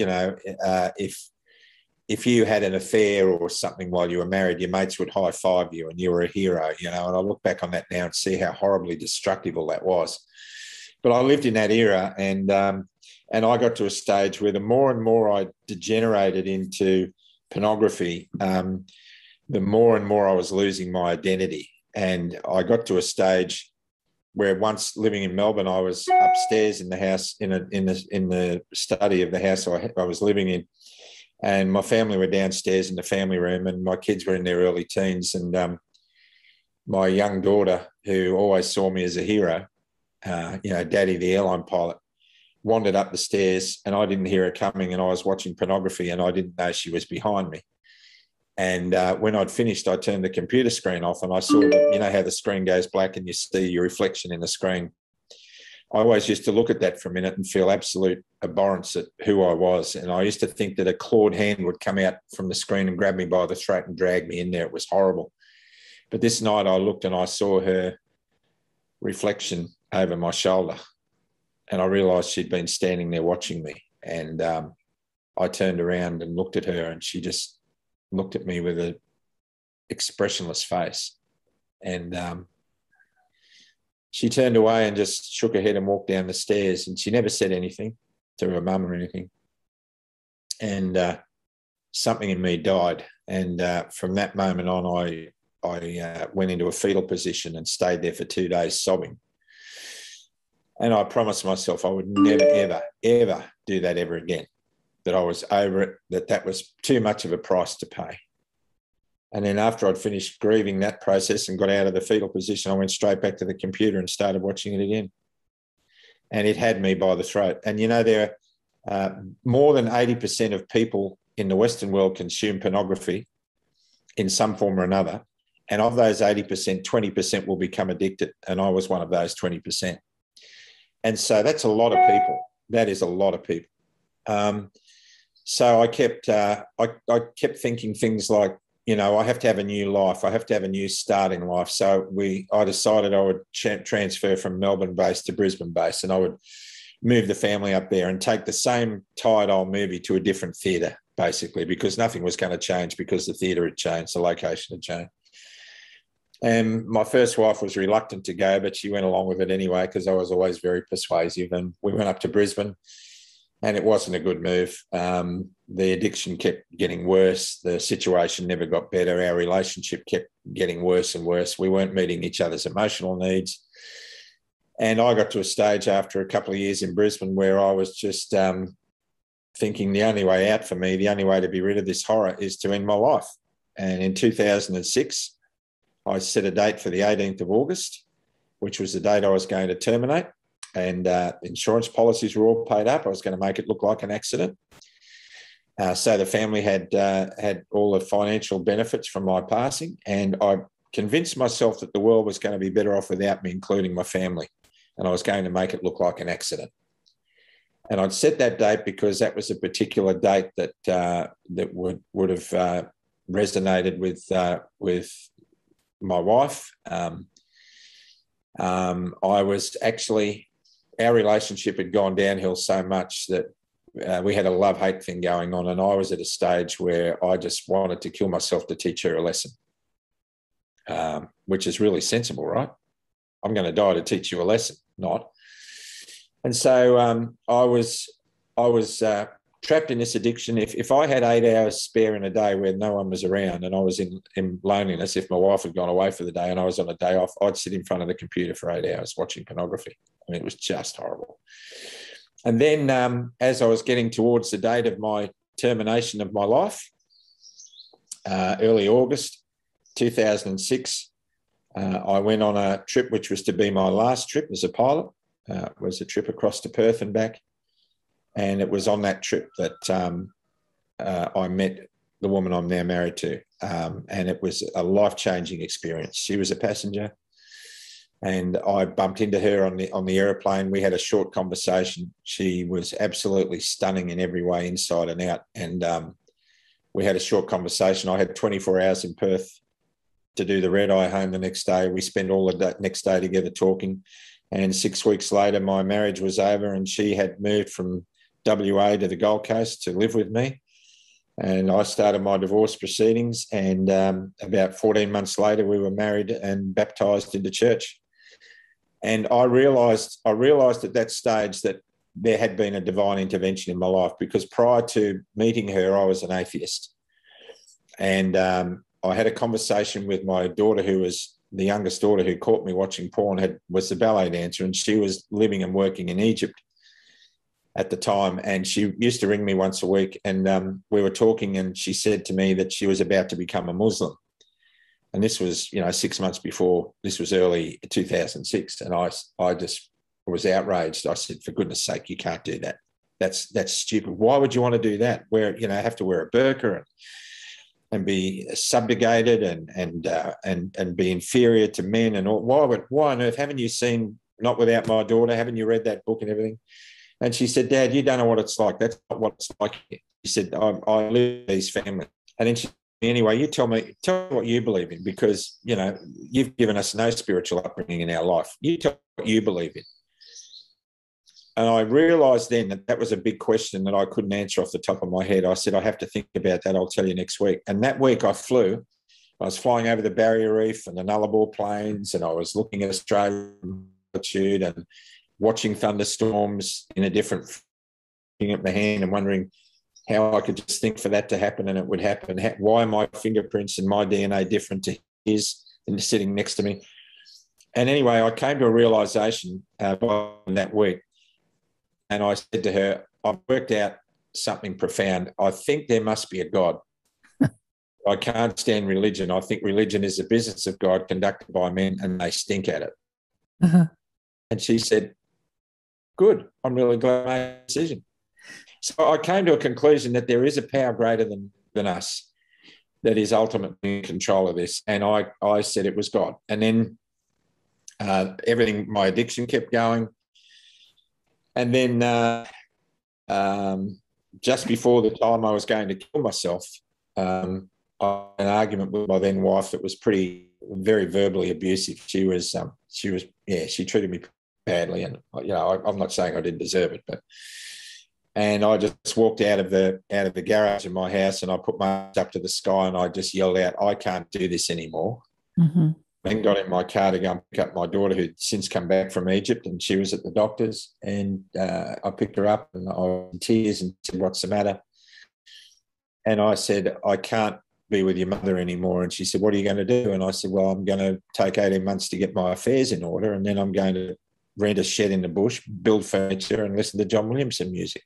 if you had an affair or something while you were married, your mates would high five you and you were a hero, and I look back on that now and see how horribly destructive all that was. But I lived in that era, and I got to a stage where the more and more I degenerated into pornography, the more and more I was losing my identity. And I got to a stage where, once living in Melbourne, I was upstairs in the house, in the study of the house I was living in, and my family were downstairs in the family room, and my kids were in their early teens. And my young daughter, who always saw me as a hero, Daddy, the airline pilot, wandered up the stairs, and I didn't hear her coming, and I was watching pornography, and I didn't know she was behind me. And when I'd finished, I turned the computer screen off, and I saw how the screen goes black and you see your reflection in the screen. I always used to look at that for a minute and feel absolute abhorrence at who I was. And I used to think that a clawed hand would come out from the screen and grab me by the throat and drag me in there. It was horrible. But this night I looked and I saw her reflection over my shoulder, and I realised she'd been standing there watching me. And I turned around and looked at her, and she just looked at me with an expressionless face. And she turned away and just shook her head and walked down the stairs, and she never said anything to her mum or anything. And something in me died. And from that moment on, I went into a fetal position and stayed there for 2 days sobbing. And I promised myself I would never, ever, ever do that ever again, that I was over it, that was too much of a price to pay. And then after I'd finished grieving that process and got out of the fetal position, I went straight back to the computer and started watching it again. And it had me by the throat. And, you know, there are more than 80% of people in the Western world consume pornography in some form or another. And of those 80%, 20% will become addicted. And I was one of those 20%. And so that's a lot of people. That is a lot of people. So I kept thinking things like, you know, I have to have a new life. I have to have a new start in life. So I decided I would transfer from Melbourne base to Brisbane base, and I would move the family up there and take the same tired-old movie to a different theatre, basically, because nothing was going to change because the theatre had changed, the location had changed. And my first wife was reluctant to go, but she went along with it anyway because I was always very persuasive. And we went up to Brisbane, and it wasn't a good move. The addiction kept getting worse. The situation never got better. Our relationship kept getting worse and worse. We weren't meeting each other's emotional needs. And I got to a stage after a couple of years in Brisbane where I was just thinking the only way out for me, the only way to be rid of this horror is to end my life. And in 2006, I set a date for the 18th of August, which was the date I was going to terminate. And insurance policies were all paid up. I was going to make it look like an accident. So the family had all the financial benefits from my passing. And I convinced myself that the world was going to be better off without me, including my family. And I was going to make it look like an accident. And I'd set that date because that was a particular date that would have resonated with my wife. Our relationship had gone downhill so much that we had a love-hate thing going on, and I was at a stage where I just wanted to kill myself to teach her a lesson, which is really sensible, right? I'm going to die to teach you a lesson, not. And so I was trapped in this addiction. If I had 8 hours spare in a day where no one was around and I was in loneliness, if my wife had gone away for the day and I was on a day off, I'd sit in front of the computer for 8 hours watching pornography. I mean, it was just horrible. And then as I was getting towards the date of my termination of my life, early August 2006, I went on a trip which was to be my last trip as a pilot. It was a trip across to Perth and back. And it was on that trip that I met the woman I'm now married to. And it was a life-changing experience. She was a passenger, and I bumped into her on the aeroplane. We had a short conversation. She was absolutely stunning in every way, inside and out. And we had a short conversation. I had 24 hours in Perth to do the red-eye home the next day. We spent all the next day together talking. And 6 weeks later, my marriage was over, and she had moved from WA to the Gold Coast to live with me. And I started my divorce proceedings, and about 14 months later, we were married and baptised into church. And I realised at that stage that there had been a divine intervention in my life, because prior to meeting her, I was an atheist. And I had a conversation with my daughter, who was the youngest daughter, who caught me watching porn, was a ballet dancer, and she was living and working in Egypt at the time. And she used to ring me once a week, and we were talking, and she said to me that she was about to become a Muslim. And this was, 6 months before. This was early 2006. And I just was outraged. I said, for goodness sake, you can't do that. That's stupid. Why would you want to do that? Have to wear a burqa and be subjugated and be inferior to men and all. Why on earth haven't you seen Not Without My Daughter? Haven't you read that book and everything? And she said, Dad, you don't know what it's like. That's not what it's like here. She said, I live with these families. And then she said, anyway, you tell me what you believe in, because, you've given us no spiritual upbringing in our life. You tell me what you believe in. And I realised then that that was a big question that I couldn't answer off the top of my head. I said, I have to think about that. I'll tell you next week. And that week I flew. I was flying over the Barrier Reef and the Nullarbor Plains, and I was looking at Australian altitude and watching thunderstorms in a different, looking at my hand and wondering how I could just think for that to happen and it would happen. Why are my fingerprints and my DNA different to his and sitting next to me? And anyway, I came to a realisation that week. And I said to her, I've worked out something profound. I think there must be a God. I can't stand religion. I think religion is the business of God conducted by men and they stink at it. Uh-huh. And she said, good, I'm really glad I made a decision. So I came to a conclusion that there is a power greater than us that is ultimately in control of this. And I said it was God. And then everything, my addiction kept going. And then just before the time I was going to kill myself, I had an argument with my then wife that was very verbally abusive. She treated me badly, and I'm not saying I didn't deserve it, and I just walked out of the garage in my house, and I put my hands up to the sky, and I just yelled out, "I can't do this anymore." Mm-hmm. Then got in my car to go and pick up my daughter, who'd since come back from Egypt, and she was at the doctor's. And I picked her up, and I was in tears and said, "What's the matter?" And I said, "I can't be with your mother anymore." And she said, "What are you going to do?" And I said, "Well, I'm going to take 18 months to get my affairs in order, and then I'm going to rent a shed in the bush, build furniture, and listen to John Williamson music."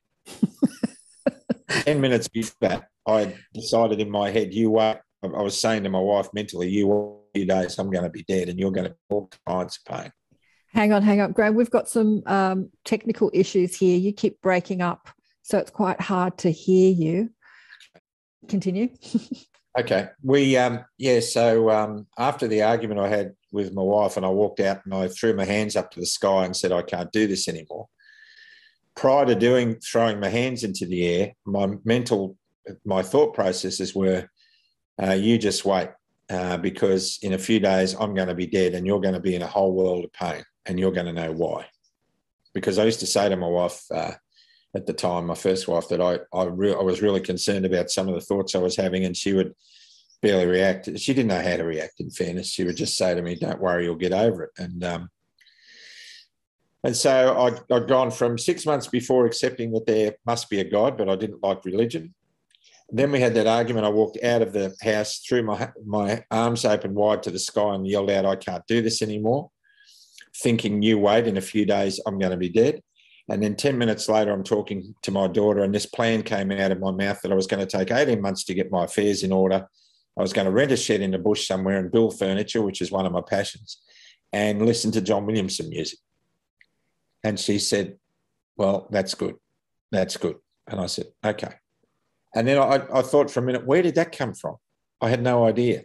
10 minutes before that, I decided in my head, you wait. I was saying to my wife mentally, you wait a few days, I'm going to be dead and you're going to be all kinds of pain. Hang on, Graham. We've got some technical issues here. You keep breaking up, so it's quite hard to hear you. Continue. Okay. So after the argument I had with my wife, and I walked out and I threw my hands up to the sky and said, I can't do this anymore. Prior to throwing my hands into the air, my thought processes were, you just wait, because in a few days I'm going to be dead and you're going to be in a whole world of pain and you're going to know why. Because I used to say to my wife at the time, my first wife, that I was really concerned about some of the thoughts I was having, and she would barely react. She didn't know how to react, in fairness. She would just say to me, don't worry, you'll get over it. And so I'd gone from 6 months before accepting that there must be a God, but I didn't like religion. Then we had that argument. I walked out of the house, threw my arms open wide to the sky and yelled out, I can't do this anymore, thinking, you wait, in a few days I'm going to be dead. And then 10 minutes later, I'm talking to my daughter, and this plan came out of my mouth that I was going to take 18 months to get my affairs in order. I was going to rent a shed in the bush somewhere and build furniture, which is one of my passions, and listen to John Williamson music. And she said, well, that's good. That's good. And I said, okay. And then I thought for a minute, where did that come from? I had no idea.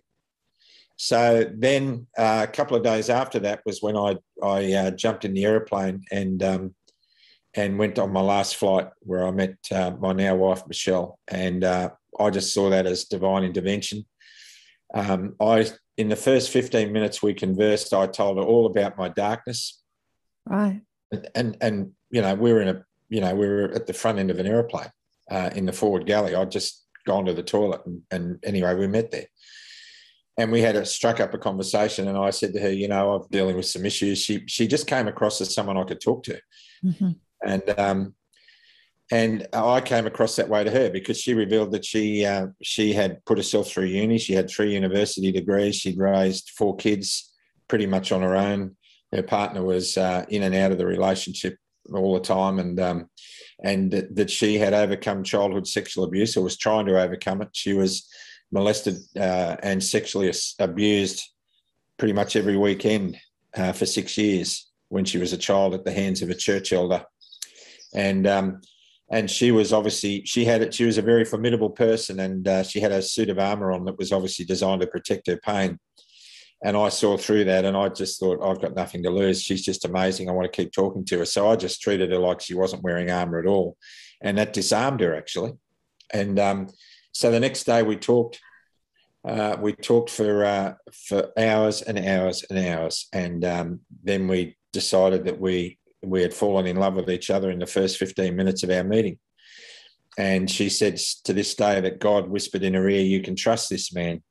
So then a couple of days after that was when I jumped in the aeroplane and went on my last flight, where I met my now wife, Michelle. And I just saw that as divine intervention. In the first 15 minutes we conversed, I told her all about my darkness. Right. And we were at the front end of an aeroplane in the forward galley. I'd just gone to the toilet, and anyway, we met there. And we struck up a conversation, and I said to her, I'm dealing with some issues. She just came across as someone I could talk to. Mm-hmm. And I came across that way to her because she revealed that she had put herself through uni. She had 3 university degrees. She'd raised 4 kids pretty much on her own. Her partner was in and out of the relationship all the time, and that she had overcome childhood sexual abuse, or was trying to overcome it. She was molested and sexually abused pretty much every weekend for 6 years when she was a child at the hands of a church elder. And she was obviously, she was a very formidable person, and she had a suit of armour on that was obviously designed to protect her pain. And I saw through that, and I just thought, I've got nothing to lose. She's just amazing. I want to keep talking to her. So I just treated her like she wasn't wearing armour at all. And that disarmed her, actually. And so the next day we talked. We talked for hours and hours and hours. And then we decided that we we had fallen in love with each other in the first 15 minutes of our meeting. And she said to this day that God whispered in her ear, "You can trust this man."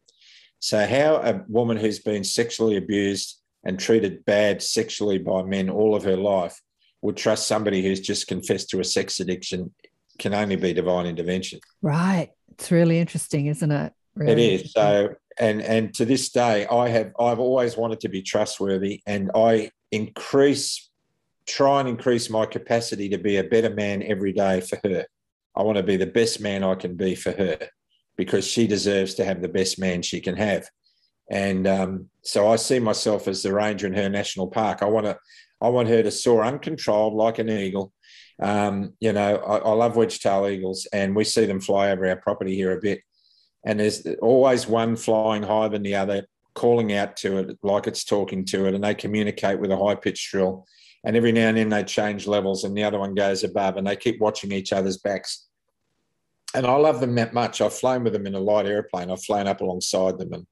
So how a woman who's been sexually abused and treated bad sexually by men all of her life would trust somebody who's just confessed to a sex addiction can only be divine intervention. Right. It's really interesting, isn't it? Really it is. So, and to this day, I've always wanted to be trustworthy, and I try and increase my capacity to be a better man every day for her. I want to be the best man I can be for her, because she deserves to have the best man she can have. And so I see myself as the ranger in her national park. I want her to soar uncontrolled like an eagle. You know, I love wedge-tail eagles, and we see them fly over our property here a bit. And there's always one flying higher than the other, calling out to it like it's talking to it, and they communicate with a high-pitched shrill. And every now and then they change levels, and the other one goes above, and they keep watching each other's backs. And I love them that much. I've flown with them in a light airplane. I've flown up alongside them,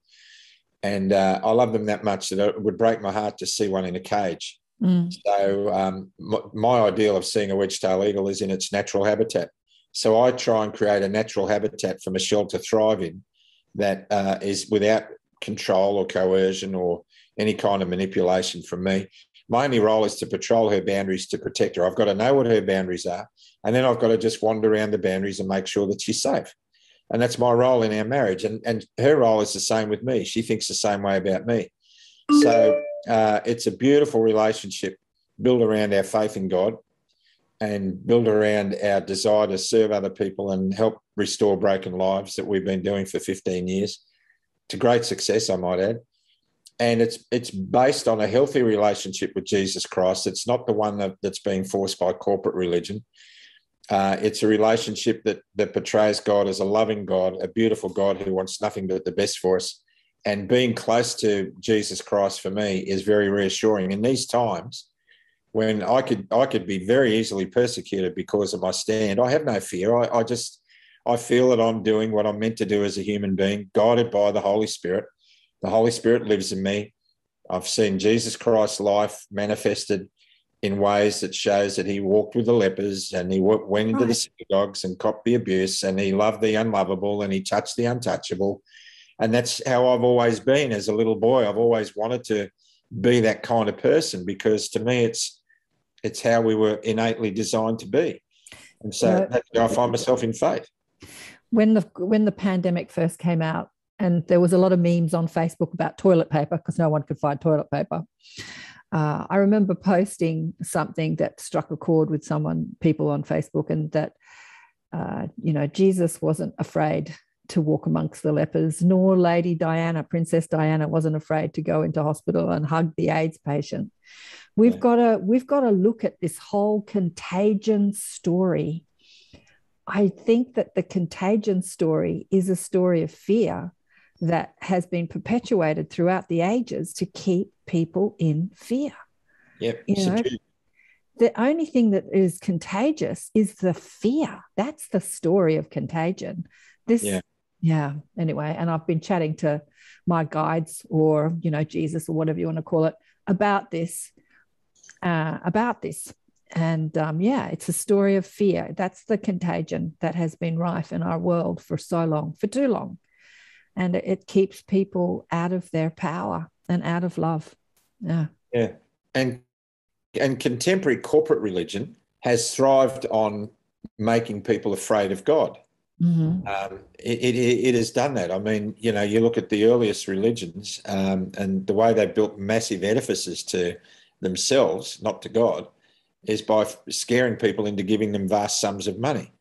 and I love them that much that it would break my heart to see one in a cage. So my ideal of seeing a wedge-tail eagle is in its natural habitat. So I try and create a natural habitat for Michelle to thrive in that is without control or coercion or any kind of manipulation from me. My only role is to patrol her boundaries to protect her. I've got to know what her boundaries are, and then I've got to just wander around the boundaries and make sure that she's safe. And that's my role in our marriage. And her role is the same with me. She thinks the same way about me. So it's a beautiful relationship built around our faith in God and built around our desire to serve other people and help restore broken lives that we've been doing for 15 years to great success, I might add. And it's based on a healthy relationship with Jesus Christ. It's not the one that's being forced by corporate religion. It's a relationship that portrays God as a loving God, a beautiful God who wants nothing but the best for us. And being close to Jesus Christ for me is very reassuring in these times when I could be very easily persecuted because of my stand. I have no fear. I feel that I'm doing what I'm meant to do as a human being, guided by the Holy Spirit. The Holy Spirit lives in me. I've seen Jesus Christ's life manifested in ways that shows that he walked with the lepers, and he went into the synagogues and copped the abuse, and he loved the unlovable, and he touched the untouchable. And that's how I've always been as a little boy. I've always wanted to be that kind of person, because to me it's how we were innately designed to be. And so that's how I find myself in faith. When the pandemic first came out, and there was a lot of memes on Facebook about toilet paper because no one could find toilet paper. I remember posting something that struck a chord with people on Facebook, and that, Jesus wasn't afraid to walk amongst the lepers, nor Lady Diana, Princess Diana, wasn't afraid to go into hospital and hug the AIDS patient. We've got to look at this whole contagion story. I think that the contagion story is a story of fear that has been perpetuated throughout the ages to keep people in fear. Yep. The only thing that is contagious is the fear. That's the story of contagion. Anyway, and I've been chatting to my guides, or Jesus, or whatever you want to call it, about this. And it's a story of fear. That's the contagion that has been rife in our world for too long. And it keeps people out of their power and out of love. Yeah. And contemporary corporate religion has thrived on making people afraid of God. Mm-hmm. It has done that. I mean, you look at the earliest religions and the way they built massive edifices to themselves, not to God, is by scaring people into giving them vast sums of money.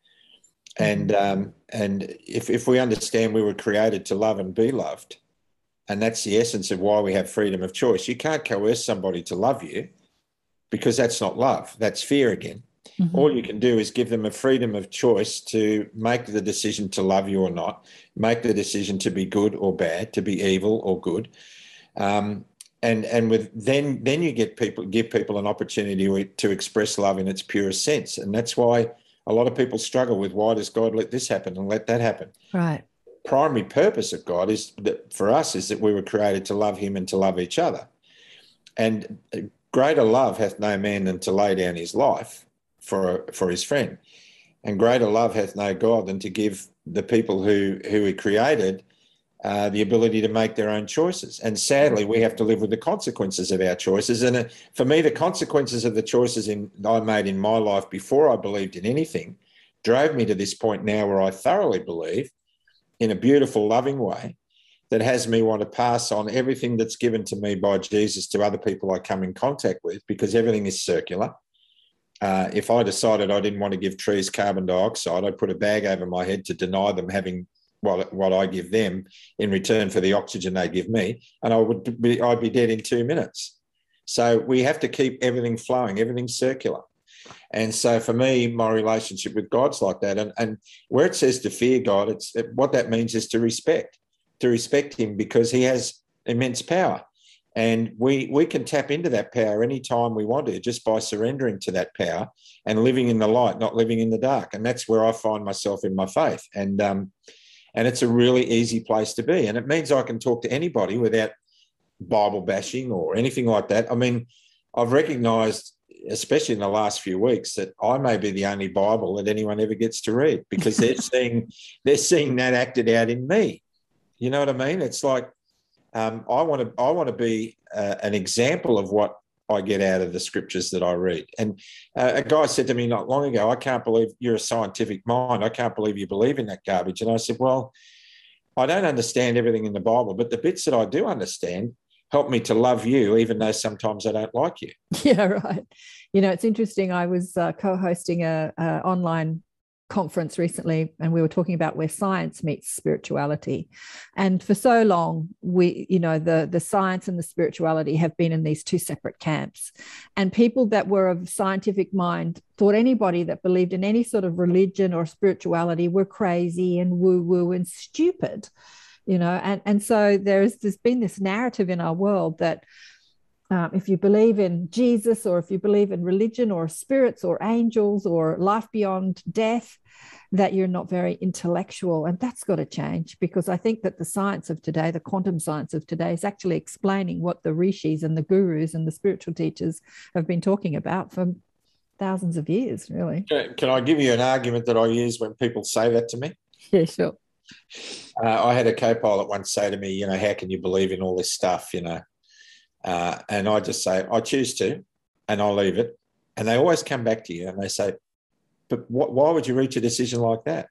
And if we understand we were created to love and be loved, and that's the essence of why we have freedom of choice. You can't coerce somebody to love you, because that's not love. That's fear again. Mm-hmm. All you can do is give them a freedom of choice to make the decision to love you or not, make the decision to be good or bad, to be evil or good. Then you give people an opportunity to express love in its purest sense. And that's why a lot of people struggle with, why does God let this happen and let that happen? Right. Primary purpose of God for us is that we were created to love him and to love each other. And greater love hath no man than to lay down his life for his friend. And greater love hath no God than to give the people who he created the ability to make their own choices. And sadly, we have to live with the consequences of our choices. And for me, the consequences of the choices I made in my life before I believed in anything drove me to this point now where I thoroughly believe, in a beautiful, loving way, that has me want to pass on everything that's given to me by Jesus to other people I come in contact with, because everything is circular. If I decided I didn't want to give trees carbon dioxide, I'd put a bag over my head to deny them having what I give them in return for the oxygen they give me, and I'd be dead in 2 minutes. So we have to keep everything flowing, everything circular. And so for me, my relationship with God's like that. And where it says to fear God, what that means is to respect him, because he has immense power. And we can tap into that power anytime we want to, just by surrendering to that power and living in the light, not living in the dark. And that's where I find myself in my faith. And it's a really easy place to be. And it means I can talk to anybody without Bible bashing or anything like that. I mean, I've recognised, especially in the last few weeks, that I may be the only Bible that anyone ever gets to read, because they're seeing that acted out in me. You know what I mean? It's like I want to be an example of what I get out of the scriptures that I read. And a guy said to me not long ago, I can't believe you're a scientific mind. I can't believe you believe in that garbage. And I said, well, I don't understand everything in the Bible, but the bits that I do understand help me to love you, even though sometimes I don't like you. Yeah, right. You know, it's interesting. I was co-hosting a online conference recently, and we were talking about where science meets spirituality. And for so long, the science and the spirituality have been in these two separate camps. And people that were of scientific mind thought anybody that believed in any sort of religion or spirituality were crazy and woo-woo and stupid, and so there's been this narrative in our world that if you believe in Jesus, or if you believe in religion or spirits or angels or life beyond death, that you're not very intellectual. And that's got to change, because I think that the science of today, the quantum science of today, is actually explaining what the rishis and the gurus and the spiritual teachers have been talking about for thousands of years, really. Can I give you an argument that I use when people say that to me? Yeah, sure. I had a co-pilot once say to me, how can you believe in all this stuff, and I just say, I choose to, and I'll leave it. And they always come back to you and they say, but why would you reach a decision like that?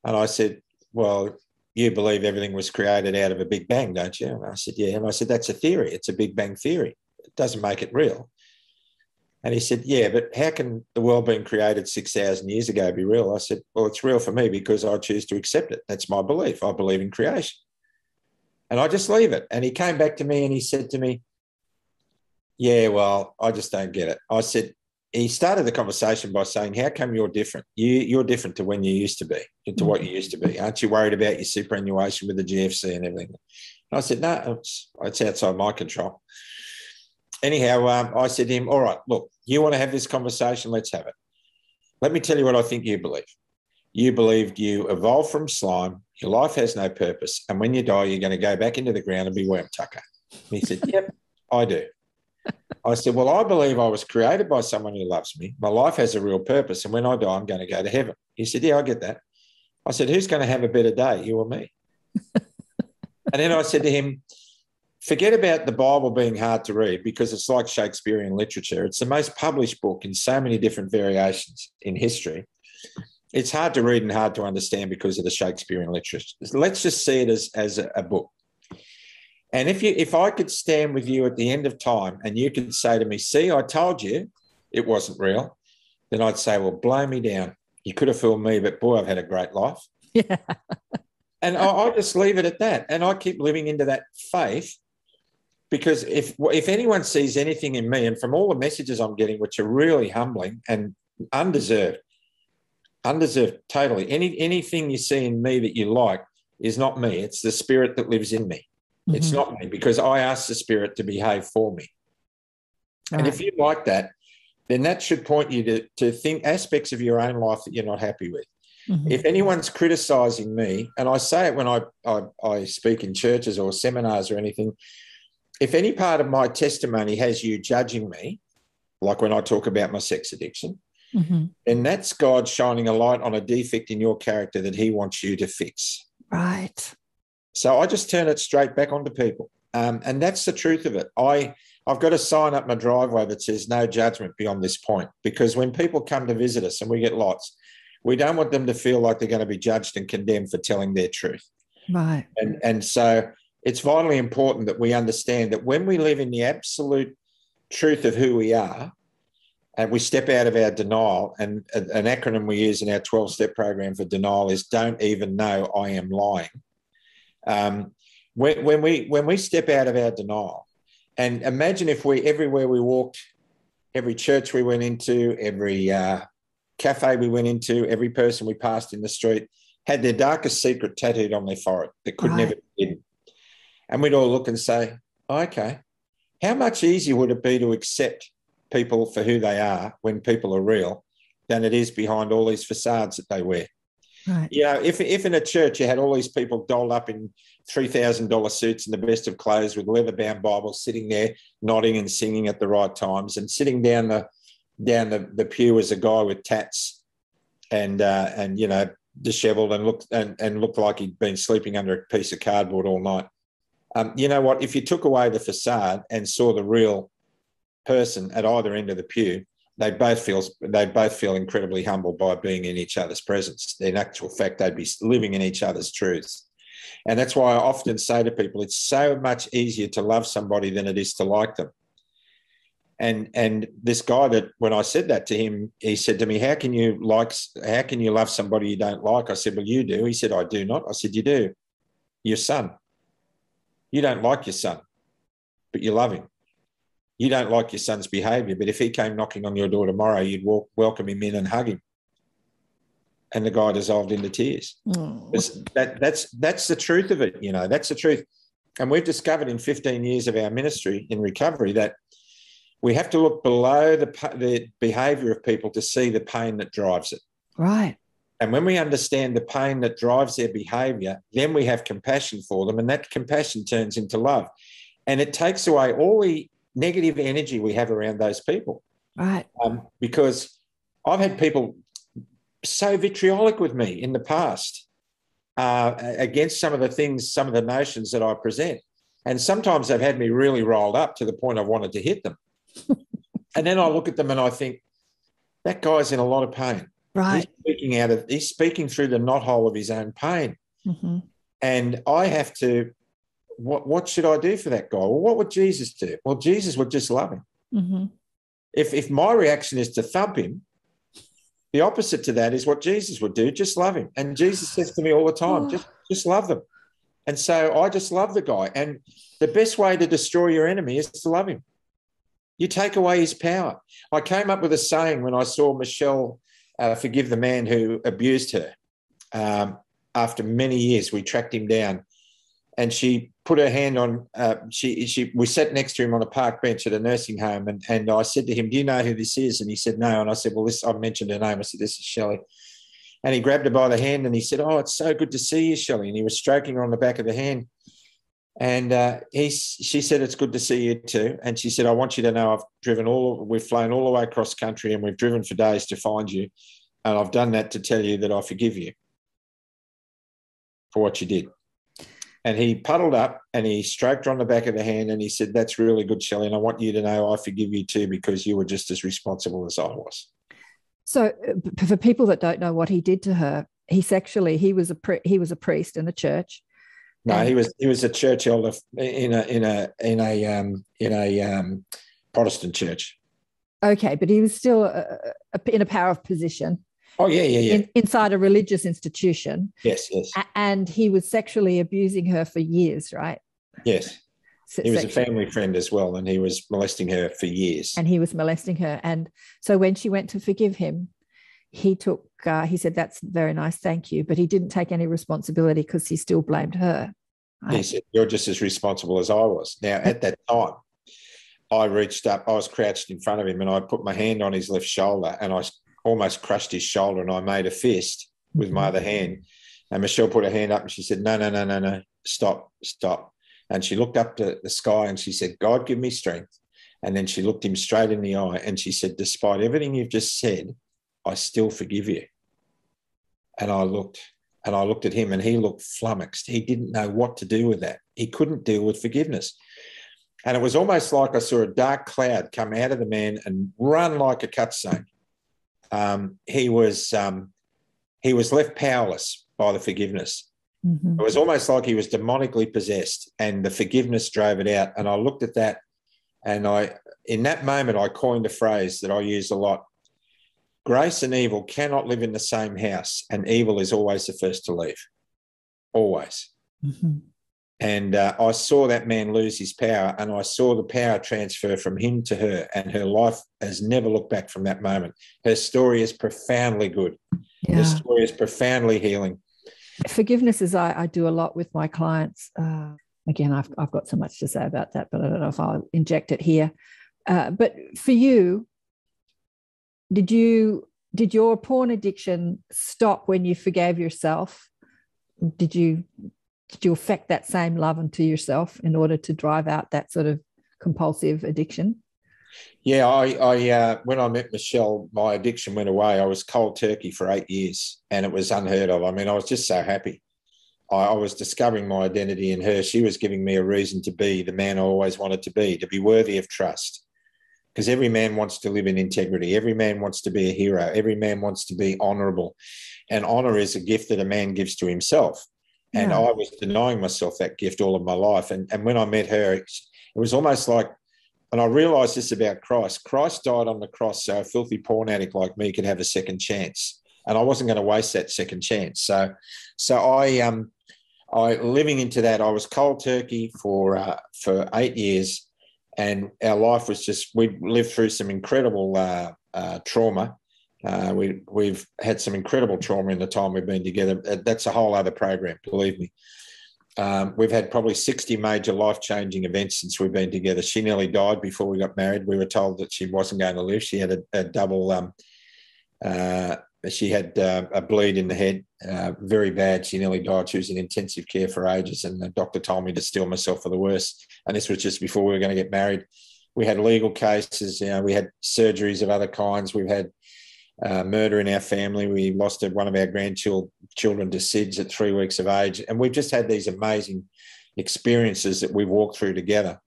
And I said, well, you believe everything was created out of a Big Bang, don't you? And I said, yeah. And I said, that's a theory. It's a Big Bang theory. It doesn't make it real. And he said, yeah, but how can the world being created 6,000 years ago be real? I said, well, it's real for me because I choose to accept it. That's my belief. I believe in creation. And I just leave it. And he came back to me and he said to me, yeah, well, I just don't get it. I said, he started the conversation by saying, how come you're different? You're different to when you used to be, to what you used to be. Aren't you worried about your superannuation with the GFC and everything? And I said, no, it's outside my control. Anyhow, I said to him, all right, look, you want to have this conversation? Let's have it. Let me tell you what I think you believe. You believed you evolved from slime, your life has no purpose, and when you die, you're going to go back into the ground and be worm tucker. And he said, yep, I do. I said, well, I believe I was created by someone who loves me. My life has a real purpose, and when I die, I'm going to go to heaven. He said, yeah, I get that. I said, who's going to have a better day, you or me? And then I said to him, forget about the Bible being hard to read, because it's like Shakespearean literature. It's the most published book in so many different variations in history. It's hard to read and hard to understand because of the Shakespearean literature. Let's just see it as a book. And if I could stand with you at the end of time and you could say to me, see, I told you it wasn't real, then I'd say, well, blow me down. You could have fooled me, but boy, I've had a great life. Yeah. And I just leave it at that. And I keep living into that faith, because if anyone sees anything in me, and from all the messages I'm getting, which are really humbling and undeserved totally, anything you see in me that you like is not me. It's the spirit that lives in me. Mm-hmm. It's not me, because I ask the spirit to behave for me. And if you like that, then that should point you to think aspects of your own life that you're not happy with. Mm-hmm. If anyone's criticising me, and I say it when I speak in churches or seminars or anything, if any part of my testimony has you judging me, like when I talk about my sex addiction, then that's God shining a light on a defect in your character that he wants you to fix. Right. So I just turn it straight back onto people. And that's the truth of it. I've got a sign up my driveway that says no judgment beyond this point, because when people come to visit us, and we get lots, we don't want them to feel like they're going to be judged and condemned for telling their truth. Right. And so it's vitally important that we understand that when we live in the absolute truth of who we are, and we step out of our denial, and an acronym we use in our 12-step program for denial is don't even know I am lying. When we step out of our denial, and imagine if everywhere we walked, every church we went into, every cafe we went into, every person we passed in the street had their darkest secret tattooed on their forehead that could never be hidden. And we'd all look and say, okay, how much easier would it be to accept people for who they are when people are real than it is behind all these facades that they wear? Right. You know, if in a church you had all these people dolled up in $3,000 suits and the best of clothes with leather-bound Bibles, sitting there nodding and singing at the right times, and sitting down the pew as a guy with tats and you know, dishevelled and looked like he'd been sleeping under a piece of cardboard all night. You know what? If you took away the facade and saw the real person at either end of the pew, they'd both feel incredibly humbled by being in each other's presence. In actual fact, they'd be living in each other's truths. And that's why I often say to people, it's so much easier to love somebody than it is to like them. And this guy, that when I said that to him, he said to me, how can you love somebody you don't like? I said, well, you do. He said, I do not. I said, you do. Your son. You don't like your son, but you love him. You don't like your son's behaviour, but if he came knocking on your door tomorrow, you'd welcome him in and hug him. And the guy dissolved into tears. That's the truth of it, you know. That's the truth. And we've discovered in 15 years of our ministry in recovery that we have to look below the behaviour of people to see the pain that drives it. Right. And when we understand the pain that drives their behaviour, then we have compassion for them, and that compassion turns into love. And it takes away all the negative energy we have around those people. Right. Because I've had people so vitriolic with me in the past against some of the things, some of the notions that I present. And sometimes they've had me really rolled up to the point I wanted to hit them. And then I look at them and I think, that guy's in a lot of pain. Right. He's speaking through the knothole of his own pain. And I have to, what should I do for that guy? Well, what would Jesus do? Well, Jesus would just love him. If my reaction is to thump him, the opposite to that is what Jesus would do, just love him. And Jesus says to me all the time, just love them. And so I just love the guy. And the best way to destroy your enemy is to love him. You take away his power. I came up with a saying when I saw Michelle forgive the man who abused her. After many years, we tracked him down, and she put her hand on, we sat next to him on a park bench at a nursing home, and I said to him, do you know who this is? And he said, no. And I said, well, I mentioned her name. I said, this is Shelley. And he grabbed her by the hand and he said, oh, it's so good to see you, Shelley. And he was stroking her on the back of the hand. And she said, it's good to see you too. And she said, I want you to know we've flown all the way across country and we've driven for days to find you. And I've done that to tell you that I forgive you for what you did. And he puddled up and he stroked her on the back of the hand and he said, that's really good, Shelley. And I want you to know I forgive you too, because you were just as responsible as I was. So for people that don't know what he did to her, he was a priest in the church. No, he was a church elder in a Protestant church. Okay, but he was still in a power of position. Oh, yeah. Inside a religious institution. Yes. And he was sexually abusing her for years, right? Yes. He was a family friend as well, and he was molesting her for years. And he was molesting her. And so when she went to forgive him, he said, that's very nice, thank you. But he didn't take any responsibility because he still blamed her. Right? He said, you're just as responsible as I was. Now, at that time, I reached up, I was crouched in front of him, and I put my hand on his left shoulder, and I almost crushed his shoulder, and I made a fist with my other hand. And Michelle put her hand up and she said, no, stop. And she looked up to the sky and she said, God, give me strength. And then she looked him straight in the eye and she said, despite everything you've just said, I still forgive you. And I looked at him and he looked flummoxed. He didn't know what to do with that. He couldn't deal with forgiveness. And it was almost like I saw a dark cloud come out of the man and run like a cutscene. He was left powerless by the forgiveness. Mm-hmm. It was almost like he was demonically possessed and the forgiveness drove it out. And I looked at that and in that moment, I coined a phrase that I use a lot. Grace and evil cannot live in the same house, and evil is always the first to leave. Always. Mm-hmm. And I saw that man lose his power, and I saw the power transfer from him to her, and her life has never looked back from that moment. Her story is profoundly good. Yeah. Her story is profoundly healing. Forgiveness is I do a lot with my clients. Again, I've got so much to say about that, but I don't know if I'll inject it here. But for you, did your porn addiction stop when you forgave yourself? Did you affect that same love unto yourself in order to drive out that sort of compulsive addiction? Yeah, I when I met Michelle, my addiction went away. I was cold turkey for 8 years and it was unheard of. I mean, I was just so happy. I was discovering my identity in her. She was giving me a reason to be the man I always wanted to be worthy of trust. Because every man wants to live in integrity. Every man wants to be a hero. Every man wants to be honourable. And honour is a gift that a man gives to himself. Yeah. And I was denying myself that gift all of my life. And when I met her, it was almost like, and I realised this about Christ. Christ died on the cross so a filthy porn addict like me could have a second chance. And I wasn't going to waste that second chance. So I living into that, I was cold turkey for 8 years. And our life was just, we lived through some incredible trauma. We've had some incredible trauma in the time we've been together. That's a whole other program, believe me. We've had probably 60 major life-changing events since we've been together. She nearly died before we got married. We were told that she wasn't going to live. She had a double, she had a bleed in the head, very bad. She nearly died. She was in intensive care for ages, and the doctor told me to steel myself for the worst. And this was just before we were going to get married. We had legal cases. We had surgeries of other kinds. We've had murder in our family. We lost one of our grandchildren to SIDS at 3 weeks of age. And we've just had these amazing experiences that we've walked through together.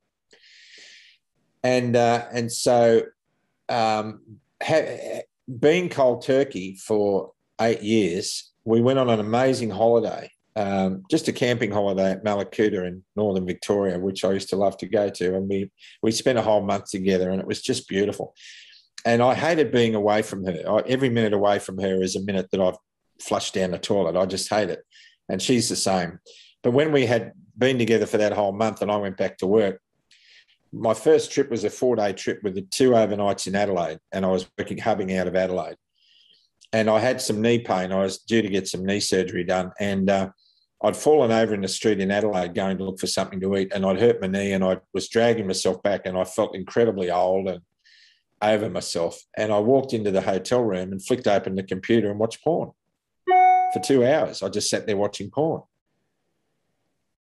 And so being cold turkey for 8 years, we went on an amazing holiday, just a camping holiday at Malakuta in northern Victoria, which I used to love to go to. And we spent a whole month together and it was just beautiful. And I hated being away from her. Every minute away from her is a minute that I've flushed down the toilet. I just hate it. And she's the same. But when we had been together for that whole month and I went back to work, my first trip was a 4-day trip with the 2 overnights in Adelaide, and I was hubbing out of Adelaide. And I had some knee pain. I was due to get some knee surgery done. And I'd fallen over in the street in Adelaide going to look for something to eat, and I'd hurt my knee and I was dragging myself back and I felt incredibly old and over myself. And I walked into the hotel room and flicked open the computer and watched porn for 2 hours. I just sat there watching porn.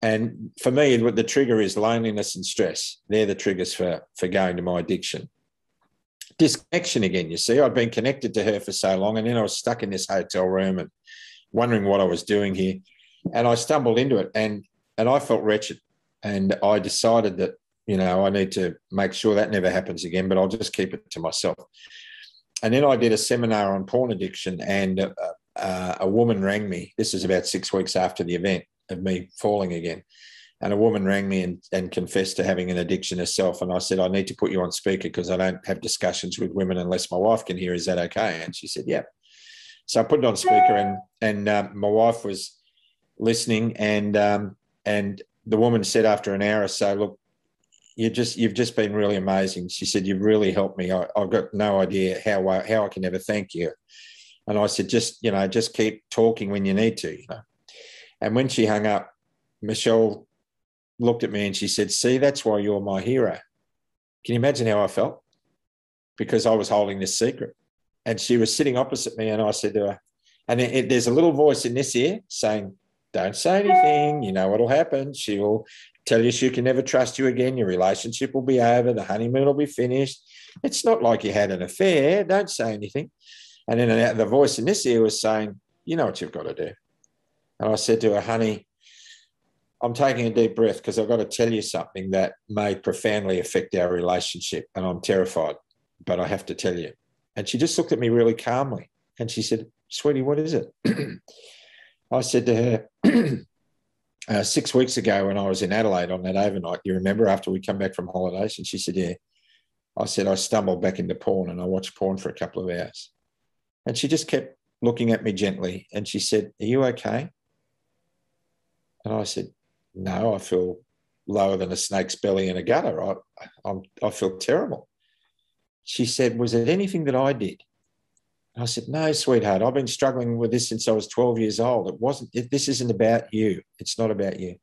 And for me, the trigger is loneliness and stress. They're the triggers for going to my addiction. Disconnection again, you see. I'd been connected to her for so long, and then I was stuck in this hotel room and wondering what I was doing here. And I stumbled into it, and I felt wretched. And I decided that, I need to make sure that never happens again, but I'll just keep it to myself. And then I did a seminar on porn addiction, and a woman rang me. This is about 6 weeks after the event of me falling again. And a woman rang me and confessed to having an addiction herself. And I said, I need to put you on speaker because I don't have discussions with women unless my wife can hear. Is that okay? And she said, yeah. So I put it on speaker, and my wife was listening, and the woman said after an hour or so, look, you've just been really amazing. She said, you've really helped me. I've got no idea how I can ever thank you. And I said, just keep talking when you need to. And when she hung up, Michelle looked at me and she said, see, that's why you're my hero. Can you imagine how I felt? Because I was holding this secret. And she was sitting opposite me, and I said to her, and there's a little voice in this ear saying, don't say anything. You know what'll happen. She'll tell you she can never trust you again. Your relationship will be over. The honeymoon will be finished. It's not like you had an affair. Don't say anything. And then the voice in this ear was saying, you know what you've got to do. And I said to her, honey, I'm taking a deep breath because I've got to tell you something that may profoundly affect our relationship, and I'm terrified, but I have to tell you. And she just looked at me really calmly and she said, sweetie, what is it? I said to her, 6 weeks ago when I was in Adelaide on that overnight, you remember, after we come back from holidays? And she said, yeah. I said, I stumbled back into porn and I watched porn for a couple of hours. And she just kept looking at me gently and she said, are you okay? And I said, no, I feel lower than a snake's belly in a gutter. I feel terrible. She said, was it anything that I did? And I said, no, sweetheart, I've been struggling with this since I was 12 years old. This isn't about you. It's not about you.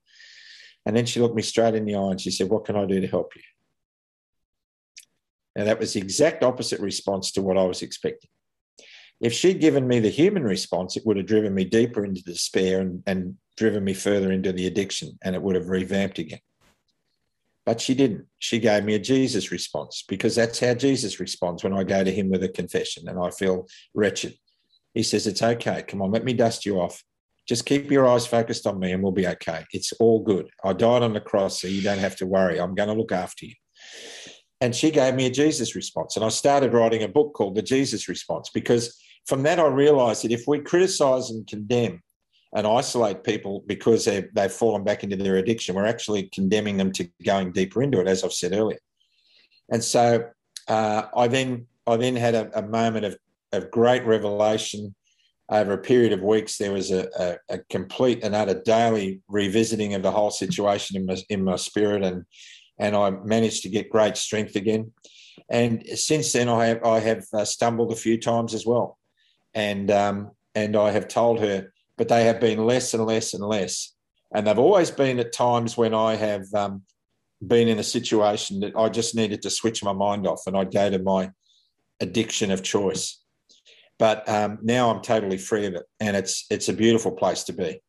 And then she looked me straight in the eye and she said, what can I do to help you? Now, that was the exact opposite response to what I was expecting. If she'd given me the human response, it would have driven me deeper into despair and driven me further into the addiction, and it would have revamped again. But she didn't. She gave me a Jesus response, because that's how Jesus responds when I go to him with a confession and I feel wretched. He says, it's okay. Come on, let me dust you off. Just keep your eyes focused on me and we'll be okay. It's all good. I died on the cross, so you don't have to worry. I'm going to look after you. And she gave me a Jesus response. And I started writing a book called The Jesus Response, because from that I realised that if we criticise and condemn and isolate people because they've fallen back into their addiction, we're actually condemning them to going deeper into it, as I've said earlier. And so I then had a moment of great revelation. Over a period of weeks, there was a complete and utter daily revisiting of the whole situation in my spirit, and I managed to get great strength again. And since then, I have stumbled a few times as well, and I have told her, but they have been less and less and less. And they've always been at times when I have been in a situation that I just needed to switch my mind off, and I'd go to my addiction of choice. But now I'm totally free of it, and it's a beautiful place to be.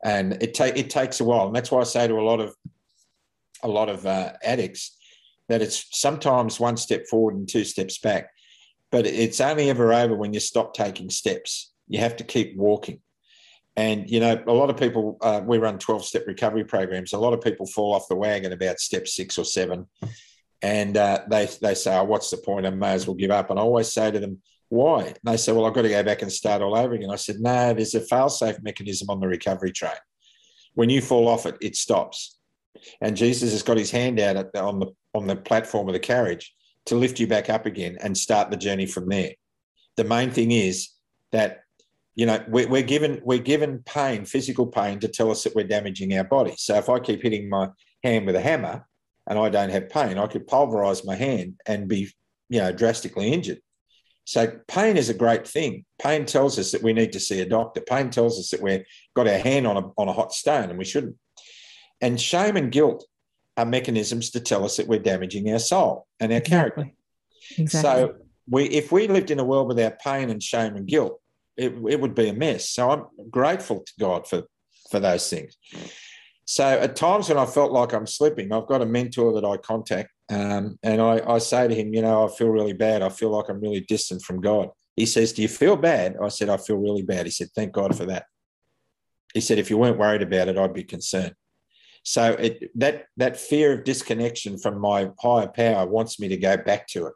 And it takes a while, and that's why I say to a lot of addicts that it's sometimes one step forward and two steps back, but it's only ever over when you stop taking steps. You have to keep walking. And, you know, a lot of people, we run 12-step recovery programs. A lot of people fall off the wagon about step 6 or 7, and they say, oh, what's the point? I may as well give up. And I always say to them, why? And they say, well, I've got to go back and start all over again. I said, no, there's a fail-safe mechanism on the recovery train. When you fall off it, it stops. And Jesus has got his hand out on the platform of the carriage to lift you back up again and start the journey from there. The main thing is that, you know, we're given pain, physical pain, to tell us that we're damaging our body. So if I keep hitting my hand with a hammer and I don't have pain, I could pulverise my hand and be, you know, drastically injured. So pain is a great thing. Pain tells us that we need to see a doctor. Pain tells us that we've got our hand on a hot stone and we shouldn't. And shame and guilt are mechanisms to tell us that we're damaging our soul and our character. Exactly. So if we lived in a world without pain and shame and guilt, it would be a mess. So I'm grateful to God for those things. So at times when I felt like I'm slipping, I've got a mentor that I contact, and I say to him, you know, I feel really bad. I feel like I'm really distant from God. He says, do you feel bad? I said, I feel really bad. He said, thank God for that. He said, if you weren't worried about it, I'd be concerned. So that fear of disconnection from my higher power wants me to go back to it.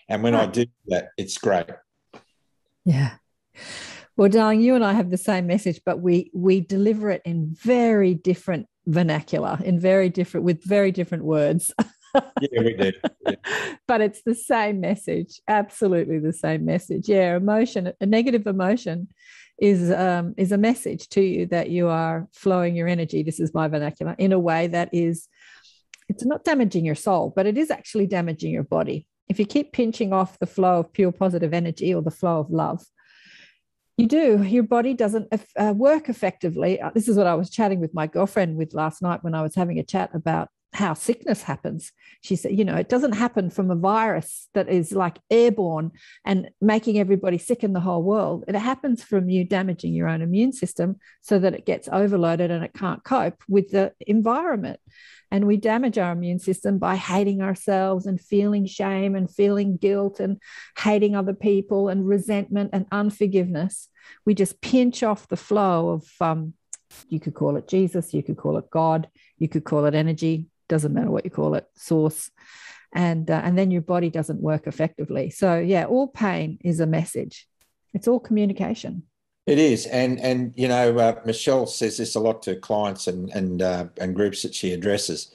And when I do that, it's great. Yeah. Well, darling, you and I have the same message, but we deliver it in very different vernacular, with very different words. Yeah, we do. Yeah. But it's the same message, absolutely the same message. Yeah, emotion, a negative emotion is a message to you that you are flowing your energy, this is my vernacular, in a way that is, it's not damaging your soul, but it is actually damaging your body. If you keep pinching off the flow of pure positive energy or the flow of love, your body doesn't work effectively. This is what I was chatting with my girlfriend with last night when I was having a chat about how sickness happens. She said, you know, it doesn't happen from a virus that is like airborne and making everybody sick in the whole world. It happens from you damaging your own immune system so that it gets overloaded and it can't cope with the environment. And we damage our immune system by hating ourselves and feeling shame and feeling guilt and hating other people and resentment and unforgiveness. We just pinch off the flow of, you could call it Jesus, you could call it God, you could call it energy, doesn't matter what you call it, source. And then your body doesn't work effectively. So yeah, all pain is a message. It's all communication. It is, and you know, Michelle says this a lot to clients and groups that she addresses,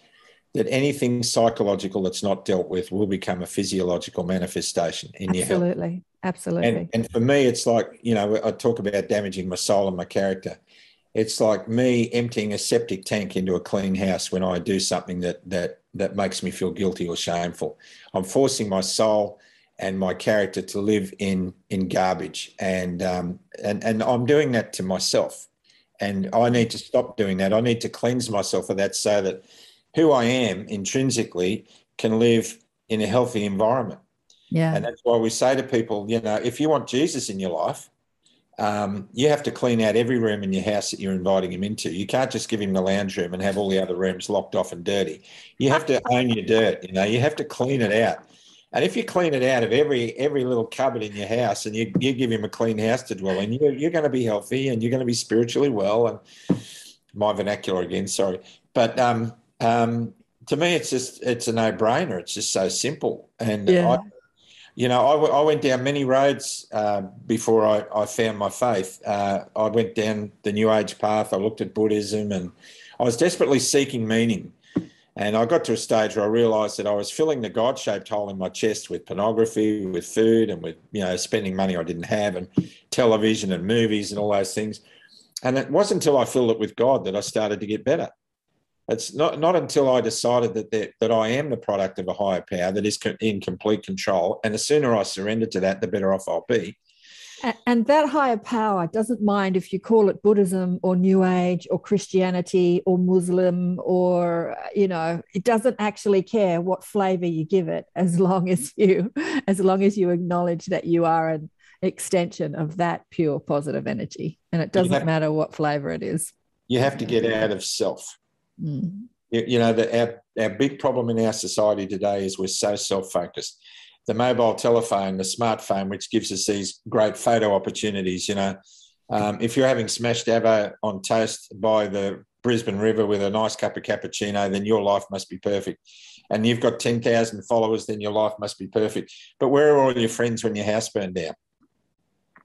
that anything psychological that's not dealt with will become a physiological manifestation in your health. Absolutely, absolutely. And for me, it's like, you know, I talk about damaging my soul and my character. It's like me emptying a septic tank into a clean house when I do something that makes me feel guilty or shameful. I'm forcing my soul and my character to live in garbage, and I'm doing that to myself, and I need to stop doing that. I need to cleanse myself of that so that who I am intrinsically can live in a healthy environment. Yeah. And that's why we say to people, you know, if you want Jesus in your life, you have to clean out every room in your house that you're inviting him into. You can't just give him the lounge room and have all the other rooms locked off and dirty. You have to own your dirt, you know, you have to clean it out. And if you clean it out of every little cupboard in your house and you give him a clean house to dwell in, you're going to be healthy and you're going to be spiritually well. And my vernacular again, sorry. But to me, it's a no-brainer. It's just so simple. And yeah. I went down many roads before I found my faith. I went down the New Age path. I looked at Buddhism, and I was desperately seeking meaning. And I got to a stage where I realised that I was filling the God-shaped hole in my chest with pornography, with food, and with, you know, spending money I didn't have, and television and movies and all those things. And it wasn't until I filled it with God that I started to get better. It's not until I decided that I am the product of a higher power that is in complete control. And the sooner I surrender to that, the better off I'll be. And that higher power doesn't mind if you call it Buddhism or New Age or Christianity or Muslim or, you know, it doesn't actually care what flavor you give it as long as you acknowledge that you are an extension of that pure positive energy. And it doesn't matter what flavor it is. You have to get out of self. You know, our big problem in our society today is we're so self-focused. The mobile telephone, the smartphone, which gives us these great photo opportunities, you know. If you're having smashed avo on toast by the Brisbane River with a nice cup of cappuccino, then your life must be perfect. And you've got 10,000 followers, then your life must be perfect. But where are all your friends when your house burned down?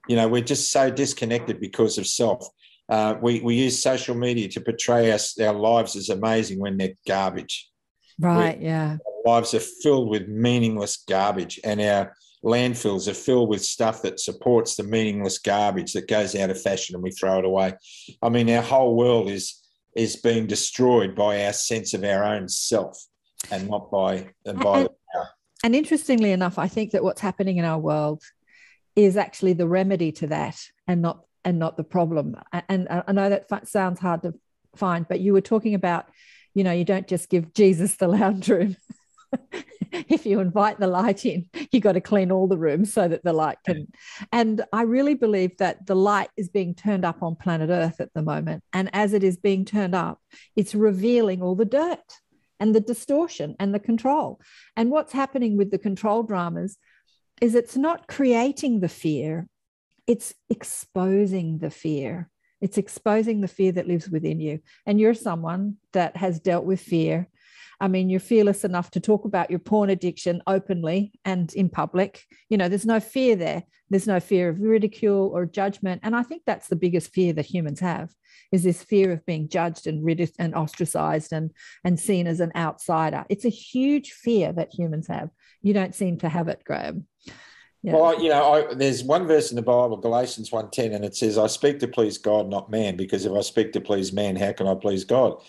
You know, we're just so disconnected because of self. We use social media to portray our lives as amazing when they're garbage. Right, yeah. Our lives are filled with meaningless garbage, and our landfills are filled with stuff that supports the meaningless garbage that goes out of fashion and we throw it away. I mean, our whole world is being destroyed by our sense of our own self and not by the power. And interestingly enough, I think that what's happening in our world is actually the remedy to that and not the problem. And I know that sounds hard to find, but you were talking about, you know, you don't just give Jesus the lounge room. If you invite the light in, you got to clean all the rooms so that the light can. And I really believe that the light is being turned up on planet Earth at the moment. And as it is being turned up, it's revealing all the dirt and the distortion and the control. And what's happening with the control dramas is it's not creating the fear, it's exposing the fear. It's exposing the fear that lives within you. And you're someone that has dealt with fear. I mean, you're fearless enough to talk about your porn addiction openly and in public. You know, there's no fear there. There's no fear of ridicule or judgment. And I think that's the biggest fear that humans have, is this fear of being judged and ostracized and seen as an outsider. It's a huge fear that humans have. You don't seem to have it, Graham. Yeah. Well, you know, there's one verse in the Bible, Galatians 1:10, and it says, I speak to please God, not man, because if I speak to please man, how can I please God?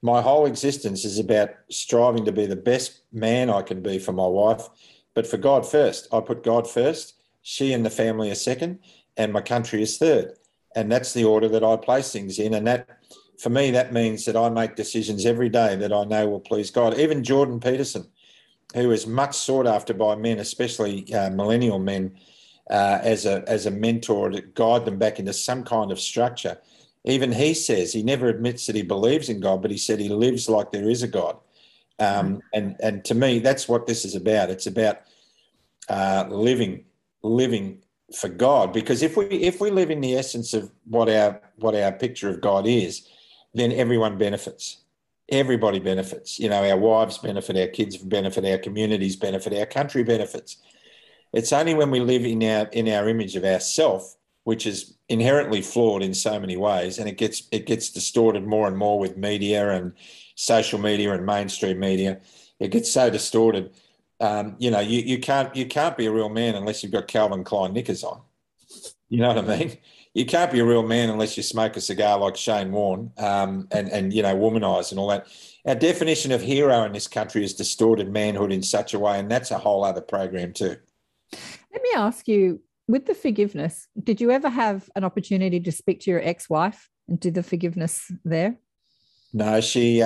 My whole existence is about striving to be the best man I can be for my wife, but for God first. I put God first, she and the family are second, and my country is third. And that's the order that I place things in. And that, for me, that means that I make decisions every day that I know will please God. Even Jordan Peterson, who is much sought after by men, especially millennial men, as a mentor to guide them back into some kind of structure. Even he says he never admits that he believes in God, but he said he lives like there is a God. And to me, that's what this is about. It's about living for God. Because if we live in the essence of what our picture of God is, then everyone benefits. Everybody benefits. You know, our wives benefit, our kids benefit, our communities benefit, our country benefits. It's only when we live in our image of ourself, which is inherently flawed in so many ways, and it gets distorted more and more with media and social media and mainstream media. It gets so distorted. You can't be a real man unless you've got Calvin Klein knickers on. You know what I mean? You can't be a real man unless you smoke a cigar like Shane Warne and womanize and all that. Our definition of hero in this country is distorted manhood in such a way, and that's a whole other program too. Let me ask you, with the forgiveness, did you ever have an opportunity to speak to your ex-wife and do the forgiveness there? No, she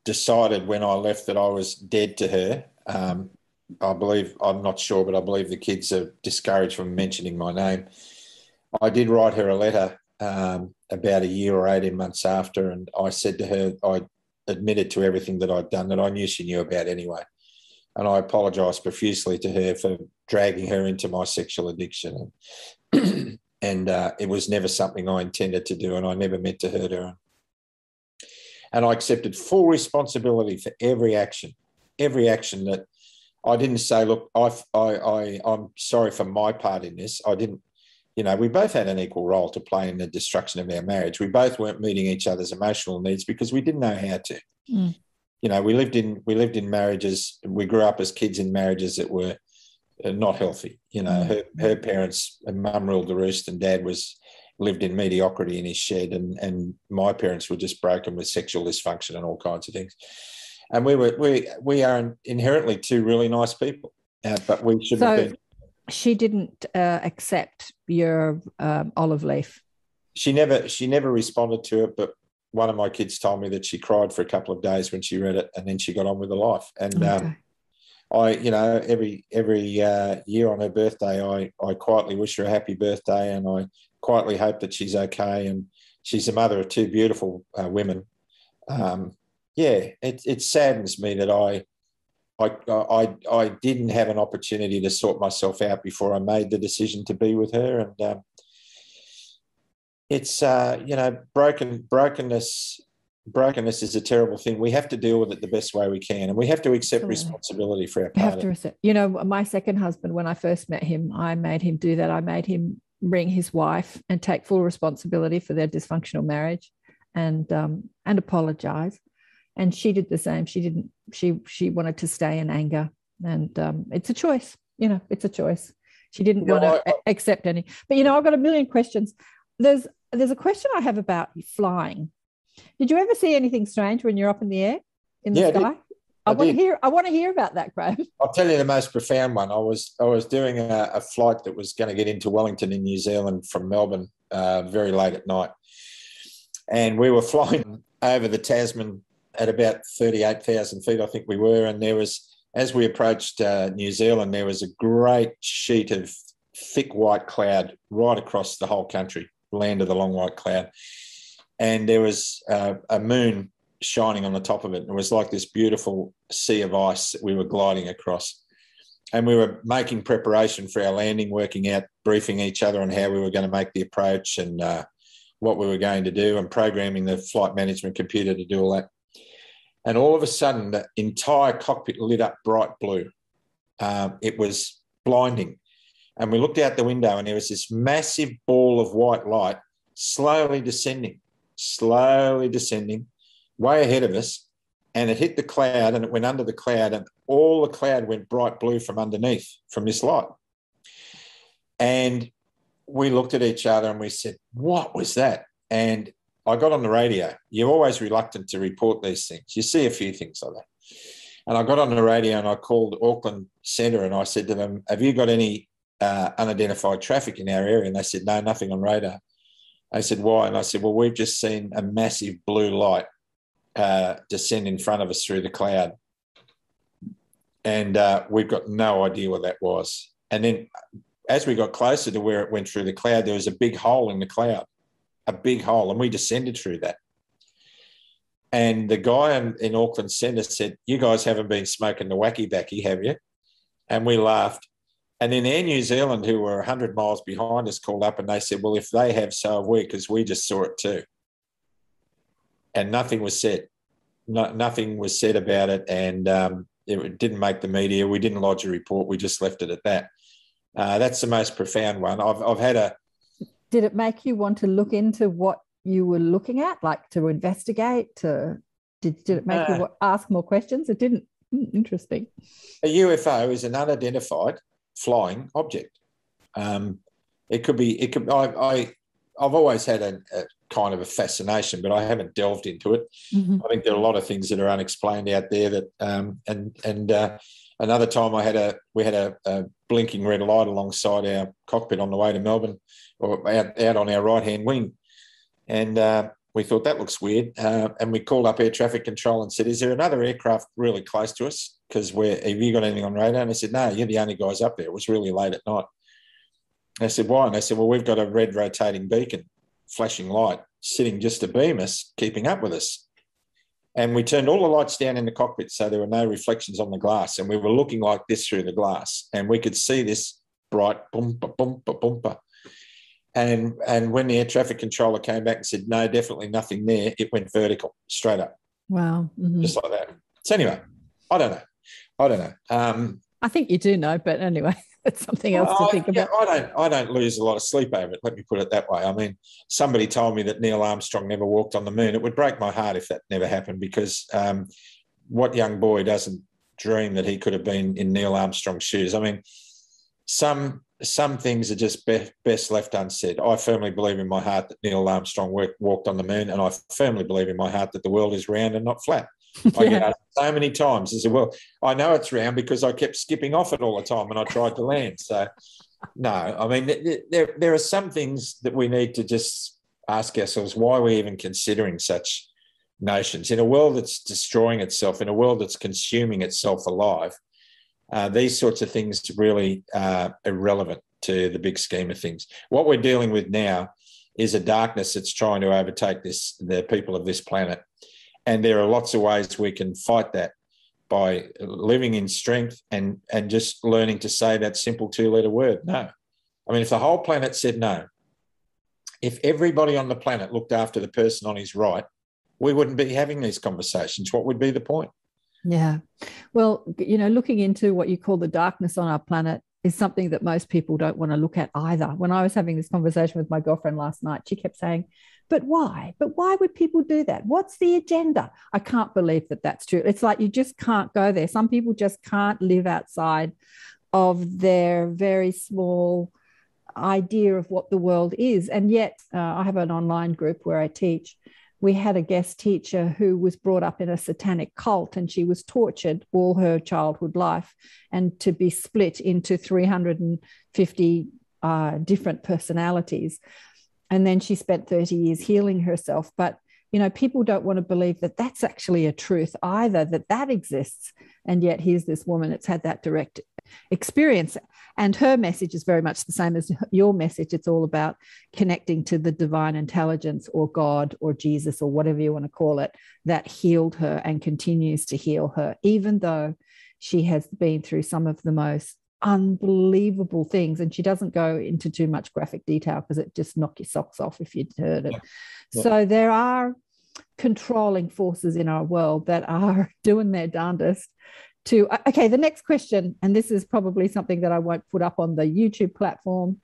decided when I left that I was dead to her. I believe, I'm not sure, but I believe the kids are discouraged from mentioning my name. I did write her a letter about a year or 18 months after, and I said to her, I admitted to everything that I'd done that I knew she knew about anyway. And I apologised profusely to her for dragging her into my sexual addiction. And it was never something I intended to do, and I never meant to hurt her. And I accepted full responsibility for every action that I didn't say, look, I'm sorry for my part in this. I didn't, we both had an equal role to play in the destruction of our marriage. We both weren't meeting each other's emotional needs because we didn't know how to. Mm. We lived in marriages. We grew up as kids in marriages that were not healthy. Her parents, and mum ruled the roost, and dad lived in mediocrity in his shed, and my parents were just broken with sexual dysfunction and all kinds of things. And we are inherently two really nice people, but we shouldn't have been. She didn't accept your olive leaf. She never responded to it, but one of my kids told me that she cried for a couple of days when she read it, and then she got on with her life. And every year on her birthday, I quietly wish her a happy birthday, and I quietly hope that she's okay. And she's the mother of two beautiful women. It saddens me that I didn't have an opportunity to sort myself out before I made the decision to be with her. And it's brokenness is a terrible thing. We have to deal with it the best way we can, and we have to accept responsibility for our part. My second husband, when I first met him, I made him do that. I made him ring his wife and take full responsibility for their dysfunctional marriage, and apologize. And she did the same. She didn't. She wanted to stay in anger, and it's a choice. It's a choice. She didn't want to accept any. But I've got a million questions. There's a question I have about flying. Did you ever see anything strange when you're up in the air, in the sky? I want to hear about that, Graham. I'll tell you the most profound one. I was doing a flight that was going to get into Wellington in New Zealand from Melbourne very late at night, and we were flying over the Tasman at about 38,000 feet, I think we were, and there was, as we approached New Zealand, there was a great sheet of thick white cloud right across the whole country, land of the long white cloud, and there was a moon shining on the top of it. It was like this beautiful sea of ice that we were gliding across, and we were making preparation for our landing, working out, briefing each other on how we were going to make the approach and what we were going to do, and programming the flight management computer to do all that. And all of a sudden, the entire cockpit lit up bright blue. It was blinding. And we looked out the window, and there was this massive ball of white light slowly descending, way ahead of us. And it hit the cloud, and it went under the cloud, and all the cloud went bright blue from underneath, from this light. And we looked at each other and we said, what was that? And I got on the radio. You're always reluctant to report these things. You see a few things like that. And I got on the radio and I called Auckland Centre, and I said to them, have you got any unidentified traffic in our area? And they said, no, nothing on radar. They said, why? And I said, well, we've just seen a massive blue light descend in front of us through the cloud. And we've got no idea what that was. And then as we got closer to where it went through the cloud, there was a big hole in the cloud, a big hole, and we descended through that. And the guy in Auckland Centre said, you guys haven't been smoking the wacky backy, have you? And we laughed. And then Air New Zealand, who were 100 miles behind us, called up and they said, well, if they have, so have we, because we just saw it too. And nothing was said. Nothing was said about it, and it didn't make the media. We didn't lodge a report. We just left it at that. That's the most profound one. I've had a... Did it make you want to look into what you were looking at, like to investigate? Did it make you ask more questions? It didn't. Interesting. A UFO is an unidentified flying object. It could be. I've always had a kind of a fascination, but I haven't delved into it. Mm-hmm. I think there are a lot of things that are unexplained out there. That another time we had a blinking red light alongside our cockpit on the way to Melbourne, or out on our right hand wing, and we thought that looks weird, and we called up air traffic control and said, "Is there another aircraft really close to us? Because have you got anything on radar?" And they said, "No, you're the only guys up there. It was really late at night." I said, "Why?" And they said, "Well, we've got a red rotating beacon, flashing light, sitting just to beam us, keeping up with us." And we turned all the lights down in the cockpit so there were no reflections on the glass, and we were looking like this through the glass, and we could see this bright boompa, boompa, boompa. And when the air traffic controller came back and said, "No, definitely nothing there," it went vertical, straight up. Wow. Mm-hmm. Just like that. So anyway, I don't know. I think you do know, but anyway, it's something else to think about. I don't lose a lot of sleep over it, let me put it that way. I mean, somebody told me that Neil Armstrong never walked on the moon. It would break my heart if that never happened, because what young boy doesn't dream that he could have been in Neil Armstrong's shoes? I mean, some things are just best left unsaid. I firmly believe in my heart that Neil Armstrong walked on the moon, and I firmly believe in my heart that the world is round and not flat. I get asked so many times. I said, "Well, I know it's round because I kept skipping off it all the time when I tried to land." So, no, I mean, there are some things that we need to just ask ourselves, why are we even considering such notions? In a world that's destroying itself, in a world that's consuming itself alive, these sorts of things really are irrelevant to the big scheme of things. What we're dealing with now is a darkness that's trying to overtake the people of this planet. And there are lots of ways we can fight that by living in strength and just learning to say that simple two-letter word, no. I mean, if the whole planet said no, if everybody on the planet looked after the person on his right, we wouldn't be having these conversations. What would be the point? Yeah. Well, looking into what you call the darkness on our planet is something that most people don't want to look at either. When I was having this conversation with my girlfriend last night, she kept saying, "But why? But why would people do that? What's the agenda?" I can't believe that that's true. It's like you just can't go there. Some people just can't live outside of their very small idea of what the world is. And yet I have an online group where I teach. We had a guest teacher who was brought up in a satanic cult, and she was tortured all her childhood life, and to be split into 350 different personalities. And then she spent 30 years healing herself. But, people don't want to believe that that's actually a truth either, that exists. And yet here's this woman that's had that direct experience. And her message is very much the same as your message. It's all about connecting to the divine intelligence or God or Jesus or whatever you want to call it, that healed her and continues to heal her, even though she has been through some of the most unbelievable things. And she doesn't go into too much graphic detail because it just knock your socks off if you'd heard it. Yeah. So there are controlling forces in our world that are doing their darndest to, okay, the next question, and this is probably something that I won't put up on the YouTube platform,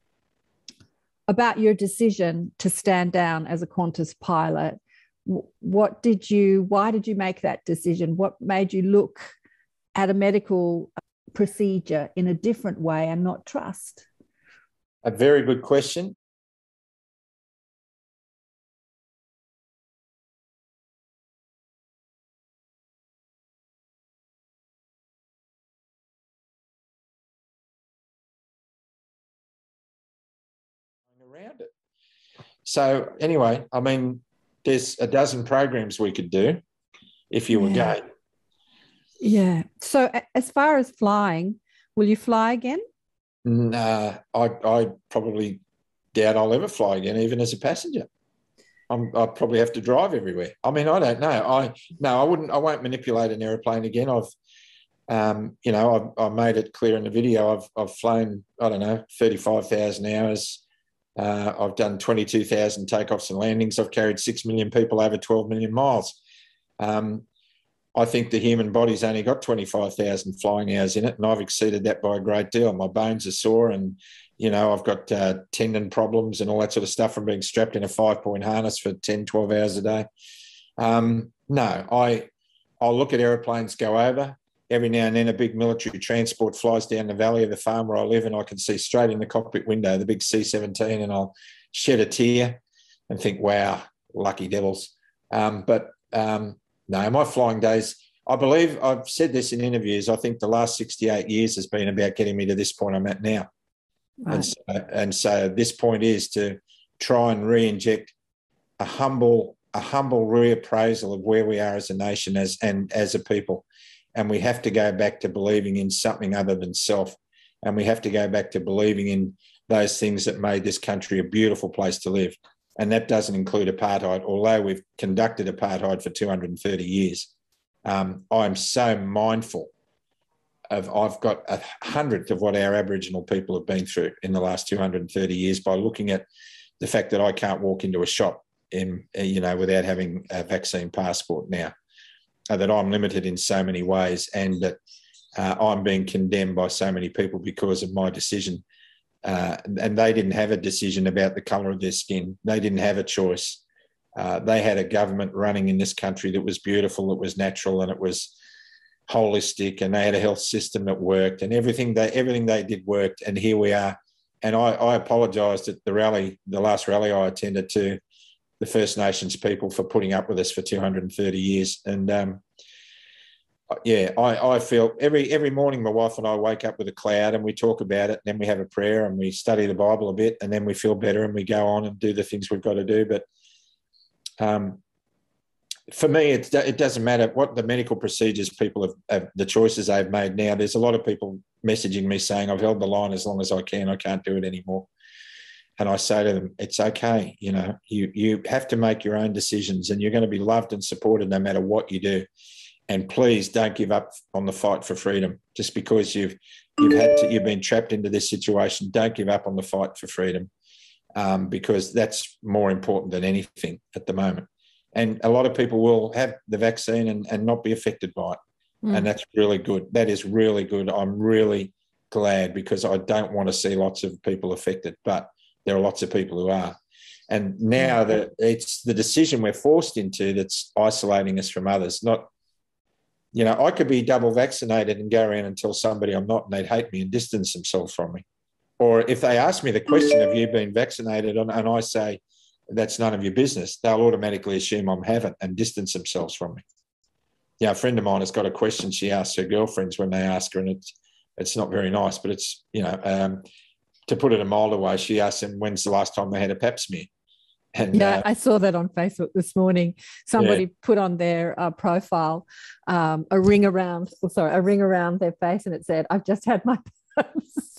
about your decision to stand down as a Qantas pilot. Why did you make that decision? What made you look at a medical procedure in a different way and not trust? A very good question. Around it. So anyway, I mean, there's a dozen programs we could do if you were gay. Yeah. So as far as flying, will you fly again? No, I probably doubt I'll ever fly again, even as a passenger. I'll probably have to drive everywhere. I mean, I don't know. I wouldn't. I won't manipulate an aeroplane again. I made it clear in the video. I've flown, I don't know, 35,000 hours. I've done 22,000 takeoffs and landings. I've carried 6 million people over 12 million miles. I think the human body's only got 25,000 flying hours in it, and I've exceeded that by a great deal. My bones are sore, and I've got tendon problems and all that sort of stuff from being strapped in a 5-point harness for 10, 12 hours a day. No, I'll look at aeroplanes go over. Every now and then a big military transport flies down the valley of the farm where I live, and I can see straight in the cockpit window the big C-17, and I'll shed a tear and think, wow, lucky devils. No, my flying days, I believe I've said this in interviews, I think the last 68 years has been about getting me to this point I'm at now. Right. And so this point is to try and re-inject a humble reappraisal of where we are as a nation and as a people. And we have to go back to believing in something other than self. And we have to go back to believing in those things that made this country a beautiful place to live. And that doesn't include apartheid, although we've conducted apartheid for 230 years. I'm so mindful I've got 100th of what our Aboriginal people have been through in the last 230 years by looking at the fact that I can't walk into a shop without having a vaccine passport now, that I'm limited in so many ways, and that I'm being condemned by so many people because of my decision. And they didn't have a decision about the colour of their skin. They didn't have a choice. They had a government running in this country that was beautiful, it was natural, and it was holistic, and they had a health system that worked, and everything they did worked. And here we are. And I apologised at the last rally I attended, to the First Nations people for putting up with us for 230 years. And I feel every morning my wife and I wake up with a cloud, and we talk about it, and then we have a prayer and we study the Bible a bit, and then we feel better and we go on and do the things we've got to do. But for me, it doesn't matter what the medical procedures people have the choices they've made now. There's a lot of people messaging me saying, I've held the line as long as I can, I can't do it anymore. And I say to them, it's okay. You have to make your own decisions, and you're going to be loved and supported no matter what you do. And please don't give up on the fight for freedom. Just because you've been trapped into this situation, don't give up on the fight for freedom, because that's more important than anything at the moment. And a lot of people will have the vaccine and not be affected by it. And that's really good. That is really good. I'm really glad, because I don't want to see lots of people affected, but there are lots of people who are. And now that it's the decision we're forced into that's isolating us from others. Not, I could be double vaccinated and go around and tell somebody I'm not, and they'd hate me and distance themselves from me. Or if they ask me the question, have you been vaccinated? And I say, that's none of your business, they'll automatically assume I'm haven't and distance themselves from me. A friend of mine has got a question she asks her girlfriends when they ask her, and it's not very nice, but it's, to put it a milder way, she asks them, when's the last time they had a pap smear? And, I saw that on Facebook this morning. Somebody put on their profile a ring around their face, and it said, I've just had my pap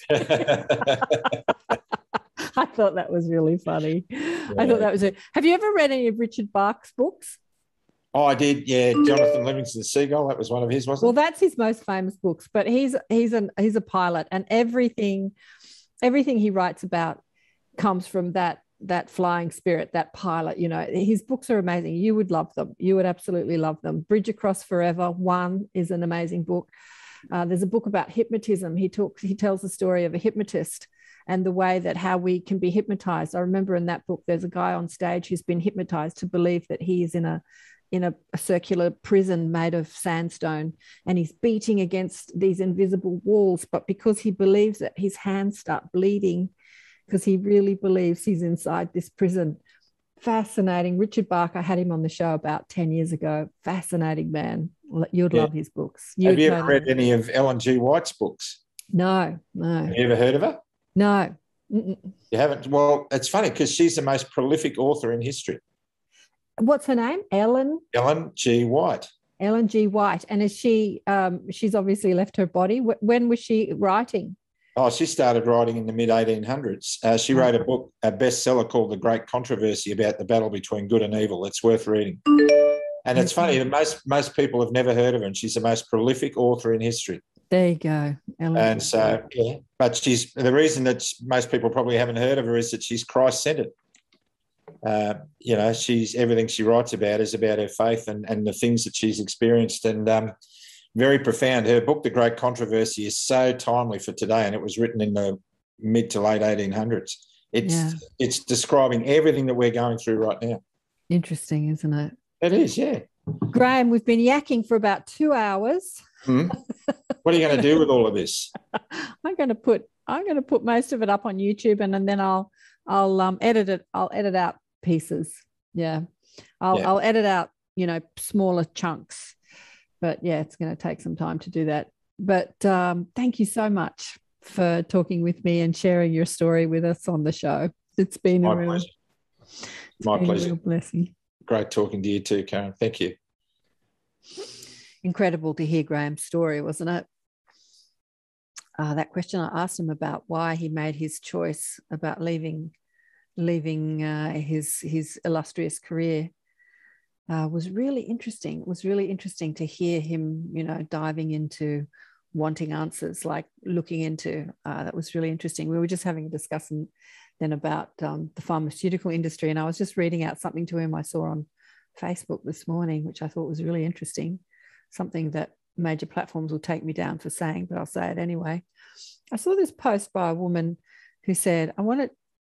smear. I thought that was really funny. Yeah. I thought that was it. Have you ever read any of Richard Bach's books? Oh, I did. Yeah, Jonathan Livingston Seagull. That was one of his, wasn't it? Well, that's his most famous books. But he's a pilot, and everything he writes about comes from that flying spirit, that pilot. His books are amazing. You would love them. You would absolutely love them. Bridge Across Forever 1 is an amazing book. There's a book about hypnotism. He tells the story of a hypnotist and the way that how we can be hypnotized. I remember in that book, there's a guy on stage who's been hypnotized to believe that he is in a circular prison made of sandstone, and he's beating against these invisible walls. But because he believes that, his hands start bleeding because he really believes he's inside this prison. Fascinating. Richard Bach, I had him on the show about 10 years ago. Fascinating man. You'd love his books. Have you ever read any of Ellen G. White's books? No. Have you ever heard of her? No. Mm-mm. You haven't? Well, it's funny because she's the most prolific author in history. What's her name? Ellen G. White. Ellen G. White. And is she? She's obviously left her body. When was she writing? Oh, she started writing in the mid-1800s. She wrote a book, a bestseller called The Great Controversy, about the battle between good and evil. It's worth reading. And it's funny that most people have never heard of her, and she's the most prolific author in history. There you go. Ellen And G. so, yeah, but the reason that most people probably haven't heard of her is that she's Christ-centered. You know, everything she writes about is about her faith and the things that she's experienced, and very profound. Her book, The Great Controversy, is so timely for today, and it was written in the mid to late 1800s. It's describing everything that we're going through right now. Interesting, isn't it? It is, yeah. Graham, we've been yakking for about 2 hours. What are you going to do with all of this? I'm going to put most of it up on YouTube, and then I'll edit it. I'll edit out pieces. Yeah. I'll edit out, smaller chunks. But yeah, it's going to take some time to do that. But thank you so much for talking with me and sharing your story with us on the show. It's been my pleasure. My pleasure. A real blessing. Great talking to you too, Karen. Thank you. Incredible to hear Graham's story, wasn't it? That question I asked him about why he made his choice about leaving his illustrious career was really interesting. It was really interesting to hear him, diving into wanting answers, like looking into. That was really interesting. We were just having a discussion then about the pharmaceutical industry, and I was just reading out something to him I saw on Facebook this morning, which I thought was really interesting, something that major platforms will take me down for saying, but I'll say it anyway. I saw this post by a woman who said, I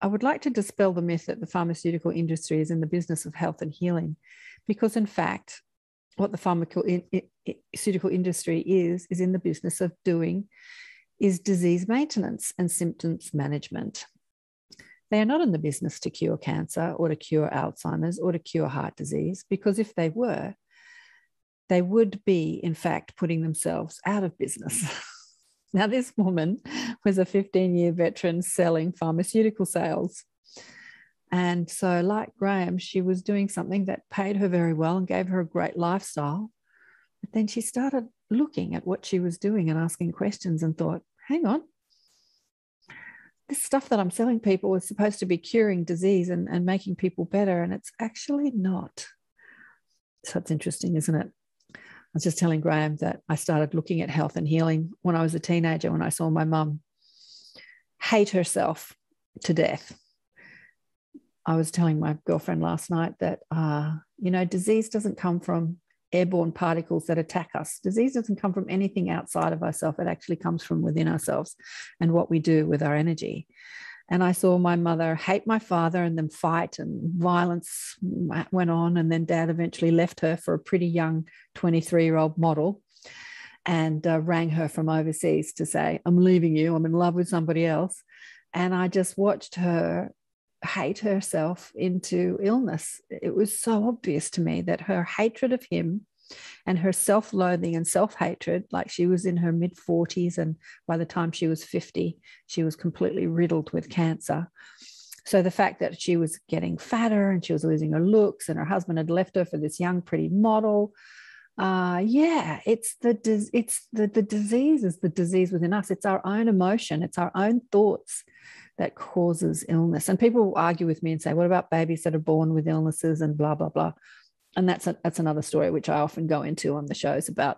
would like to dispel the myth that the pharmaceutical industry is in the business of health and healing, because in fact, what the pharmaceutical industry is in the business of doing is disease maintenance and symptoms management. They are not in the business to cure cancer or to cure Alzheimer's or to cure heart disease, because if they were, they would be, in fact, putting themselves out of business. Now, this woman was a 15-year veteran selling pharmaceutical sales. And so, like Graham, she was doing something that paid her very well and gave her a great lifestyle. But then she started looking at what she was doing and asking questions and thought, hang on, this stuff that I'm selling people is supposed to be curing disease and making people better, and it's actually not. So it's interesting, isn't it? I was just telling Graham that I started looking at health and healing when I was a teenager, when I saw my mum hate herself to death. I was telling my girlfriend last night that, disease doesn't come from airborne particles that attack us. Disease doesn't come from anything outside of ourselves. It actually comes from within ourselves and what we do with our energy. And I saw my mother hate my father and then fight, and violence went on. And then Dad eventually left her for a pretty young 23-year-old model and rang her from overseas to say, I'm leaving you. I'm in love with somebody else. And I just watched her hate herself into illness. It was so obvious to me that her hatred of him and her self-loathing and self-hatred, like she was in her mid-40s, and by the time she was 50, she was completely riddled with cancer. So the fact that she was getting fatter and she was losing her looks and her husband had left her for this young, pretty model, it's the disease is the disease within us. It's our own emotion. It's our own thoughts that causes illness. And people will argue with me and say, what about babies that are born with illnesses and blah, blah, blah. And that's another story, which I often go into on the shows, about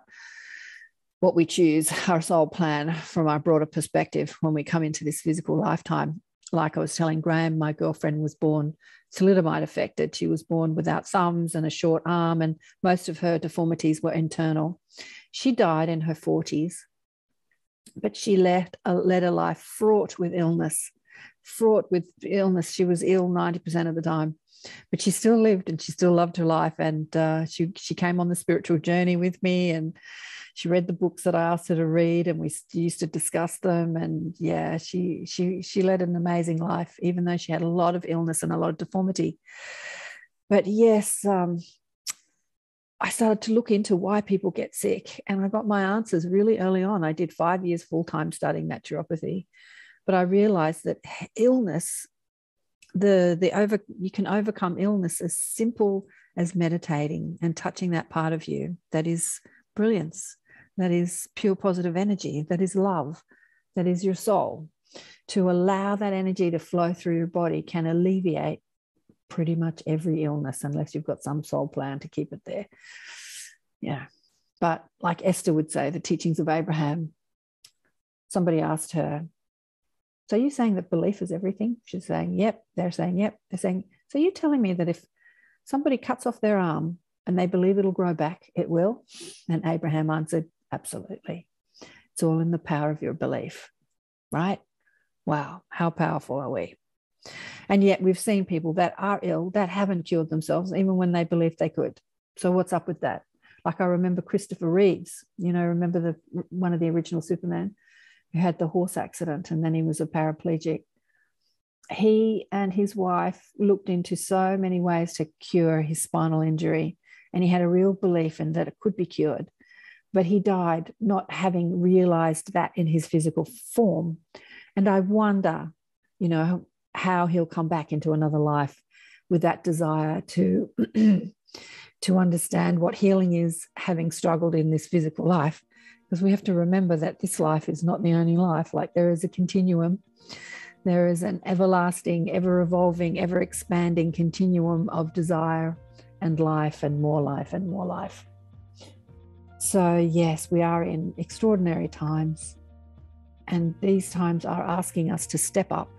what we choose, our soul plan from our broader perspective when we come into this physical lifetime. Like I was telling Graham, my girlfriend was born thalidomide affected. She was born without thumbs and a short arm, and most of her deformities were internal. She died in her 40s, but she led a life fraught with illness. She was ill 90% of the time, but she still lived and she still loved her life. And she came on the spiritual journey with me, and she read the books that I asked her to read, and we used to discuss them. And yeah, she led an amazing life, even though she had a lot of illness and a lot of deformity. But yes, I started to look into why people get sick, and I got my answers really early on. I did 5 years full-time studying naturopathy. But I realized that illness, you can overcome illness as simple as meditating and touching that part of you that is brilliance, that is pure positive energy, that is love, that is your soul. To allow that energy to flow through your body can alleviate pretty much every illness, unless you've got some soul plan to keep it there. Yeah. But like Esther would say, the teachings of Abraham, somebody asked her, so you're saying that belief is everything? She's saying, yep. They're saying, yep. They're saying, so you're telling me that if somebody cuts off their arm and they believe it'll grow back, it will? And Abraham answered, absolutely. It's all in the power of your belief, right? Wow, how powerful are we? And yet we've seen people that are ill that haven't cured themselves, even when they believed they could. So what's up with that? Like I remember Christopher Reeves, remember one of the original Superman who had the horse accident and then he was a paraplegic. He and his wife looked into so many ways to cure his spinal injury, and he had a real belief in that it could be cured. But he died not having realized that in his physical form. And I wonder, how he'll come back into another life with that desire to to understand what healing is, having struggled in this physical life. Because we have to remember that this life is not the only life. Like there is a continuum. There is an everlasting, ever evolving, ever expanding continuum of desire and life and more life and more life. So yes, we are in extraordinary times. And these times are asking us to step up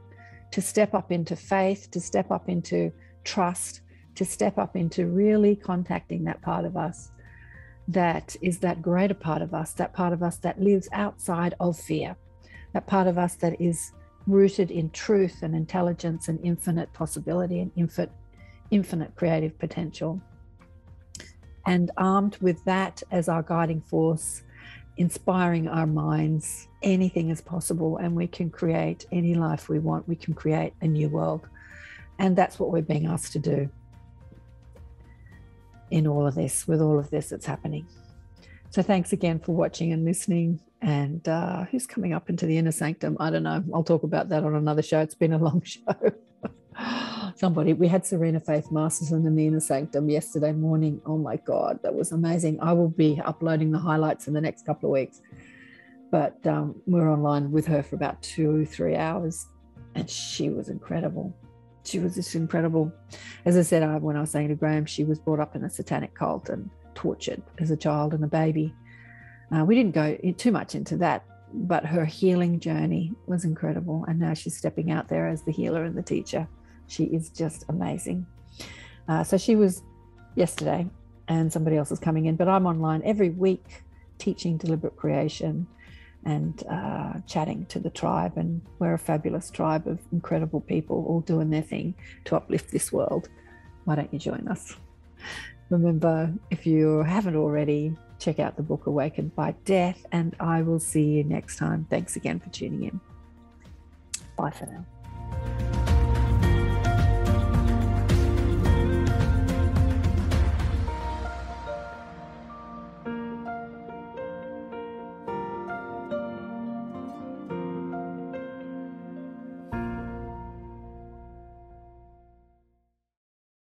into faith, to step up into trust, to step up into really contacting that part of us that is that greater part of us that lives outside of fear, that part of us that is rooted in truth and intelligence and infinite possibility and infinite creative potential. And armed with that as our guiding force, inspiring our minds, anything is possible, and we can create any life we want. We can create a new world. And that's what we're being asked to do in all of this, with all of this that's happening. So thanks again for watching and listening. And who's coming up into the inner sanctum? I don't know. I'll talk about that on another show. It's been a long show. We had Serena Faith Masterson in the inner sanctum yesterday morning. Oh my God, that was amazing. I will be uploading the highlights in the next couple of weeks. But we're online with her for about 2-3 hours. And she was incredible. She was just incredible. As I said, when I was saying to Graham, she was brought up in a satanic cult and tortured as a child and a baby. We didn't go too much into that, but her healing journey was incredible. And now she's stepping out there as the healer and the teacher. She is just amazing. So she was yesterday, and somebody else is coming in, but I'm online every week teaching deliberate creation and chatting to the tribe. And we're a fabulous tribe of incredible people all doing their thing to uplift this world. Why don't you join us? Remember, if you haven't already, check out the book Awakened by Death, and I will see you next time. Thanks again for tuning in. Bye for now.